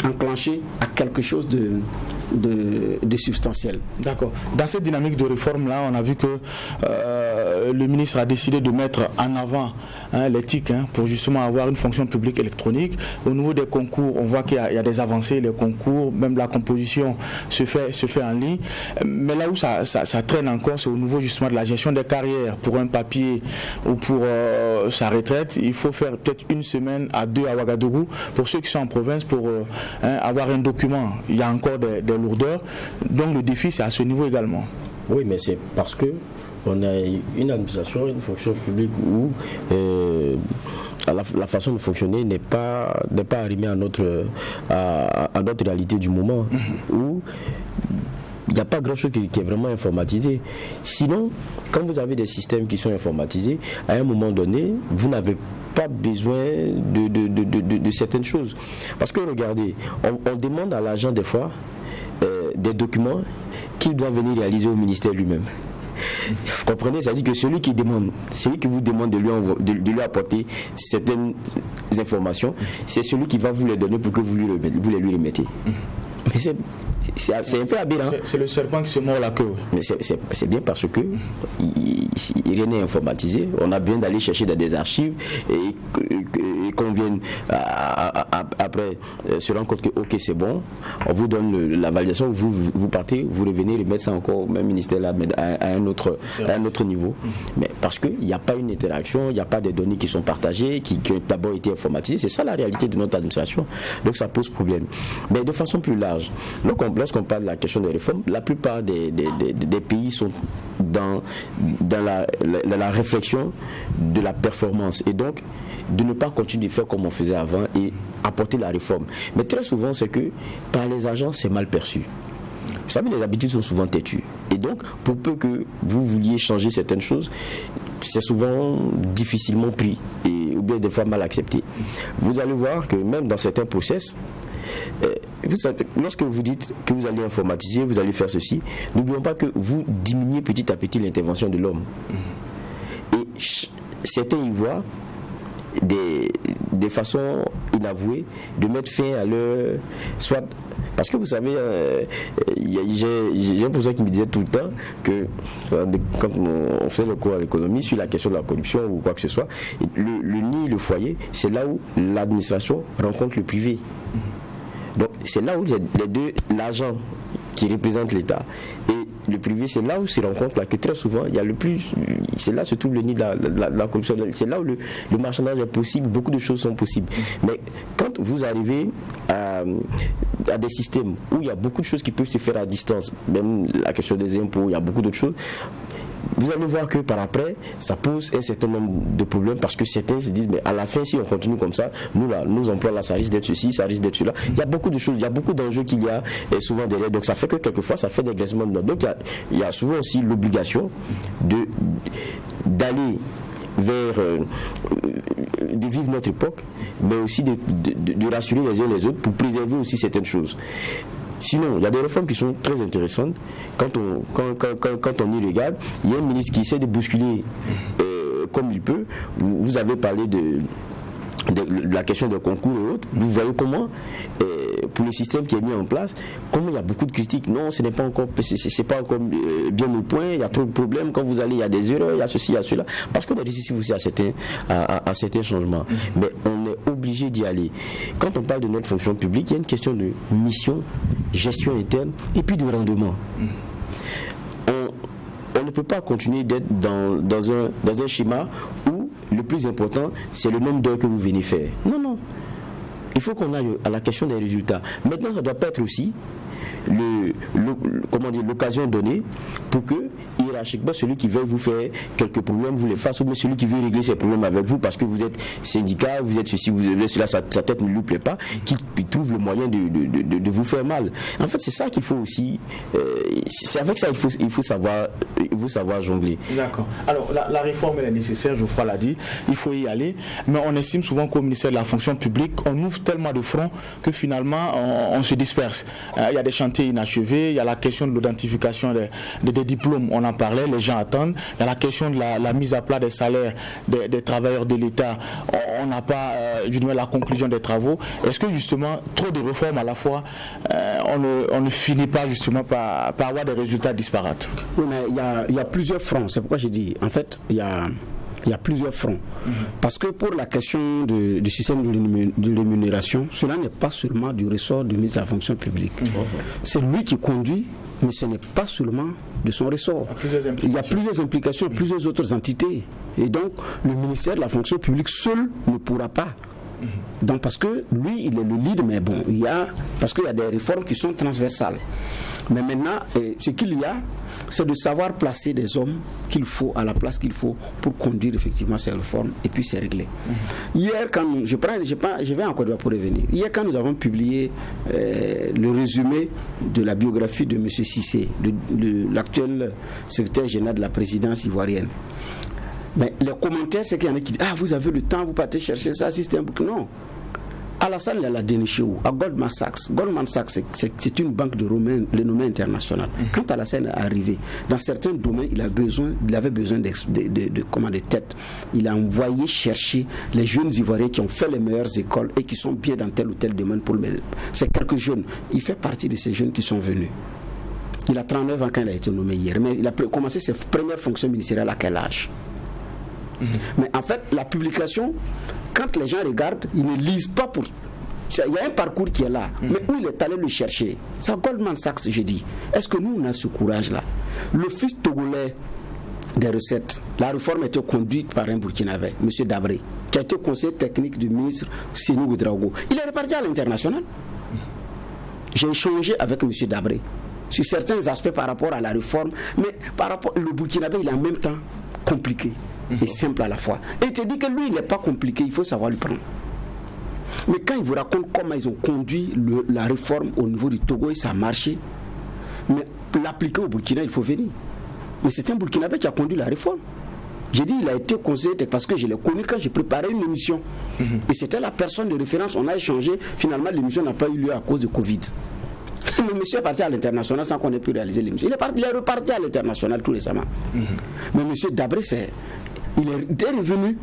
enclenchée à quelque chose de substantiel. D'accord. Dans cette dynamique de réforme-là, on a vu que le ministre a décidé de mettre en avant l'éthique pour justement avoir une fonction publique électronique. Au niveau des concours, on voit qu'il y a des avancées, les concours, même la composition se fait en ligne. Mais là où ça traîne encore, c'est au niveau justement de la gestion des carrières. Pour un papier ou pour sa retraite, il faut faire peut-être 1 semaine à 2 à Ouagadougou. Pour ceux qui sont en province, pour avoir un document, il y a encore des lourdeurs. Donc le défi, c'est à ce niveau également. Oui, mais c'est parce que on a une administration, une fonction publique où la façon de fonctionner n'est pas arrimée à notre réalité du moment, où il n'y a pas grand-chose qui est vraiment informatisé. Sinon, quand vous avez des systèmes qui sont informatisés, à un moment donné, vous n'avez pas besoin de certaines choses. Parce que regardez, on demande à l'agent des fois des documents qu'il doit venir réaliser au ministère lui-même. Vous comprenez? C'est-à-dire que celui qui vous demande de lui apporter certaines informations, c'est celui qui va vous les donner pour que vous les lui remettez. Mais c'est un peu aberrant. C'est le serpent qui se mord la queue. Mais c'est bien parce que rien n'est informatisé. On a besoin d'aller chercher dans des archives et qu'on vienne après se rendre compte que ok, c'est bon, on vous donne la validation, vous partez, vous revenez remettre ça encore au même ministère là, mais à un autre niveau. Mais parce qu'il n'y a pas une interaction, il n'y a pas des données qui sont partagées, qui ont d'abord été informatisées. C'est ça la réalité de notre administration. Donc ça pose problème. Mais de façon plus large, lorsqu'on parle de la question des réformes, la plupart des pays sont dans la réflexion de la performance et donc de ne pas continuer de faire comme on faisait avant et apporter la réforme. Mais très souvent, c'est que par les agents, c'est mal perçu. Vous savez, les habitudes sont souvent têtues. Et donc, pour peu que vous vouliez changer certaines choses, c'est souvent difficilement pris ou bien des fois mal accepté. Vous allez voir que même dans certains process, vous savez, lorsque vous dites que vous allez informatiser, vous allez faire ceci, n'oublions pas que vous diminuez petit à petit l'intervention de l'homme. Et certains y voient des façons inavouées de mettre fin à leur... Soit, parce que vous savez, j'ai un professeur qui me disait tout le temps que quand on faisait le cours à l'économie sur la question de la corruption ou quoi que ce soit, le nid, le foyer, c'est là où l'administration rencontre le privé. Donc c'est là où les deux, l'agent qui représente l'État et le privé, c'est là où se rencontre là que très souvent il y a le plus, c'est là se trouve le nid de la corruption, c'est là où le marchandage est possible, beaucoup de choses sont possibles. Mais quand vous arrivez à des systèmes où il y a beaucoup de choses qui peuvent se faire à distance, même la question des impôts, il y a beaucoup d'autres choses, vous allez voir que par après, ça pose un certain nombre de problèmes parce que certains se disent, mais à la fin, si on continue comme ça, nos emplois là, ça risque d'être ceci, ça risque d'être cela. Il y a beaucoup de choses, il y a beaucoup d'enjeux qu'il y a souvent derrière. Donc ça fait que quelquefois, ça fait des graissements de notes. Donc il y a souvent aussi l'obligation d'aller vers de vivre notre époque, mais aussi de rassurer les uns les autres pour préserver aussi certaines choses. Sinon, il y a des réformes qui sont très intéressantes. Quand on y regarde, il y a un ministre qui essaie de bousculer comme il peut. Vous avez parlé de la question des concours et autres. Vous voyez comment, pour le système qui est mis en place, comment il y a beaucoup de critiques. Non, ce n'est pas encore, c'est pas encore bien au point. Il y a trop de problèmes. Quand vous allez, il y a des erreurs, il y a ceci, il y a cela. Parce qu'on est décisif aussi à certains changements. Mais on est obligé d'y aller. Quand on parle de notre fonction publique, il y a une question de mission, gestion interne et puis de rendement. On ne peut pas continuer d'être dans un schéma où le plus important, c'est le nombre d'heures que vous venez faire. Non. Il faut qu'on aille à la question des résultats. Maintenant, ça doit pas être aussi l'occasion donnée pour que, hiérarchiquement, celui qui veut vous faire quelques problèmes, vous les fasse, ou celui qui veut régler ses problèmes avec vous, parce que vous êtes syndicat, vous êtes ceci, vous êtes cela, sa tête ne lui plaît pas, qu'il trouve le moyen de vous faire mal. En fait, c'est ça qu'il faut aussi... c'est avec ça qu'il faut savoir jongler. D'accord. Alors, la réforme, elle est nécessaire, Geoffroy l'a dit, il faut y aller, mais on estime souvent qu'au ministère de la fonction publique, on ouvre tellement de fronts que finalement on se disperse. Il y a des chantiers inachevés, il y a la question de l'identification des diplômes, on en parlait, les gens attendent. Il y a la question de la mise à plat des salaires des travailleurs de l'État. On n'a pas la conclusion des travaux. Est-ce que justement trop de réformes à la fois, on ne finit pas justement par avoir des résultats disparates? Oui, mais il y a plusieurs fronts. C'est pourquoi j'ai dit, en fait, il y a plusieurs fronts. Parce que pour la question du système de rémunération, cela n'est pas seulement du ressort du ministre de la fonction publique. C'est lui qui conduit, mais ce n'est pas seulement de son ressort. Il y a plusieurs implications, plusieurs autres entités. Et donc, le ministère de la fonction publique seul ne pourra pas. Donc, parce que lui, il est le lead, mais bon, parce qu'il y a des réformes qui sont transversales. Mais maintenant, ce qu'il y a, c'est de savoir placer des hommes qu'il faut à la place qu'il faut pour conduire effectivement ces réformes et puis c'est réglé. Hier, quand je vais en Côte d'Ivoire pour revenir. Hier, quand nous avons publié le résumé de la biographie de M. Cissé, l'actuel secrétaire général de la présidence ivoirienne, mais les commentaires, c'est qu'il y en a qui disent « Ah, vous avez le temps, vous partez chercher ça, si c'était un bouc. » Non. Alassane l'a déniché où? À Goldman Sachs. Goldman Sachs, c'est une banque de renommée internationale. Quand Alassane est arrivé, dans certains domaines, il avait besoin de têtes. Il a envoyé chercher les jeunes Ivoiriens qui ont fait les meilleures écoles et qui sont bien dans tel ou tel domaine pour le. C'est quelques jeunes. Il fait partie de ces jeunes qui sont venus. Il a 39 ans quand il a été nommé hier. Mais il a commencé ses premières fonctions ministérielles à quel âge? Mais en fait, la publication, quand les gens regardent, ils ne lisent pas pour... Il y a un parcours qui est là, mais où il est allé le chercher? C'est à Goldman Sachs, j'ai dit. Est-ce que nous, on a ce courage-là? Le fils togolais des recettes, la réforme a été conduite par un Burkinabé, M. Dabré, qui a été conseiller technique du ministre Sénou Ouedraogo. Il est reparti à l'international. J'ai échangé avec M. Dabré sur certains aspects par rapport à la réforme, mais par rapport le Burkinabé, il est en même temps compliqué et simple à la fois. Et il te dit que lui, il n'est pas compliqué, il faut savoir lui prendre. Mais quand il vous raconte comment ils ont conduit la réforme au niveau du Togo et ça a marché, mais l'appliquer au Burkina, il faut venir. Mais c'est un Burkinabé qui a conduit la réforme. J'ai dit, il a été conseiller parce que je l'ai connu quand j'ai préparé une émission. Et c'était la personne de référence, on a échangé. Finalement, l'émission n'a pas eu lieu à cause de Covid. Le monsieur est parti à l'international sans qu'on ait pu réaliser l'émission. Il est reparti à l'international tout récemment. Mais monsieur Dabré, il est revenu.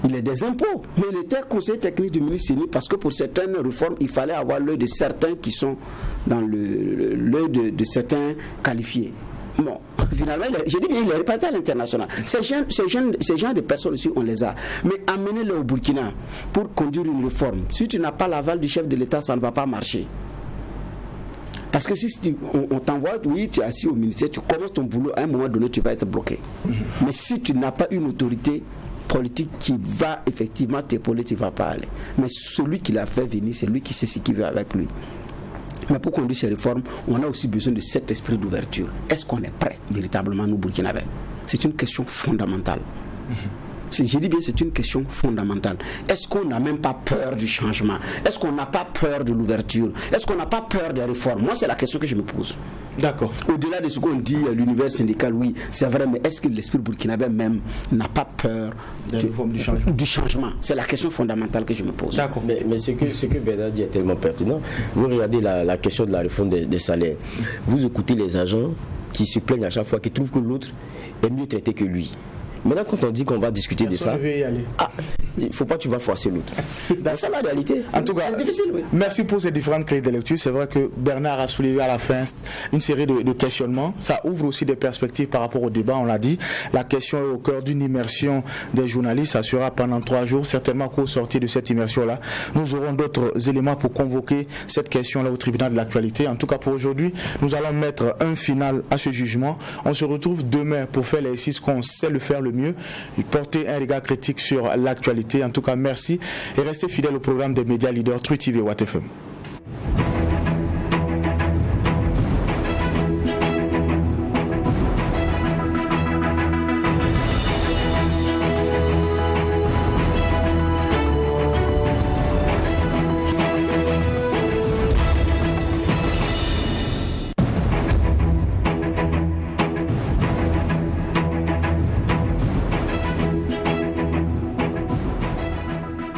Il est des impôts, mais il était conseiller technique du ministre Séni parce que pour certaines réformes, il fallait avoir l'œil de certains qui sont dans l'œil de certains qualifiés. Bon, finalement, j'ai dit bien, il est reparti à l'international. Ces gens de personnes aussi, on les a. Mais amenez-les au Burkina pour conduire une réforme. Si tu n'as pas l'aval du chef de l'État, ça ne va pas marcher. Parce que si on t'envoie, oui, tu es assis au ministère, tu commences ton boulot, à un moment donné, tu vas être bloqué. Mais si tu n'as pas une autorité politique qui va effectivement t'épauler, tu ne vas pas aller. Mais celui qui l'a fait venir, c'est lui qui sait ce qu'il veut avec lui. Mais pour conduire ces réformes, on a aussi besoin de cet esprit d'ouverture. Est-ce qu'on est prêt véritablement, nous, Burkinabés? C'est une question fondamentale. J'ai dit bien, c'est une question fondamentale. Est-ce qu'on n'a même pas peur du changement? Est-ce qu'on n'a pas peur de l'ouverture? Est-ce qu'on n'a pas peur des réformes? Moi, c'est la question que je me pose. D'accord. Au-delà de ce qu'on dit à l'univers syndical, oui, c'est vrai, mais est-ce que l'esprit burkinabé même n'a pas peur du changement? C'est la question fondamentale que je me pose. D'accord. Mais ce que Bernard dit est tellement pertinent. Vous regardez la question de la réforme des salaires. Vous écoutez les agents qui se plaignent à chaque fois, qui trouvent que l'autre est mieux traité que lui. Maintenant, quand on dit qu'on va discuter de ça, il ne faut pas que tu vas forcer l'autre. C'est ça la réalité. En tout cas, c'est difficile, oui. Merci pour ces différentes clés de lecture. C'est vrai que Bernard a soulevé à la fin une série de questionnements. Ça ouvre aussi des perspectives par rapport au débat, on l'a dit. La question est au cœur d'une immersion des journalistes. Ça sera pendant 3 jours. Certainement qu'au sortir de cette immersion-là, nous aurons d'autres éléments pour convoquer cette question-là au tribunal de l'actualité. En tout cas, pour aujourd'hui, nous allons mettre un final à ce jugement. On se retrouve demain pour faire l'exercice qu'on sait le faire le mieux, porter un regard critique sur l'actualité. En tout cas, merci et restez fidèles au programme des médias leaders Truth TV et Watt FM.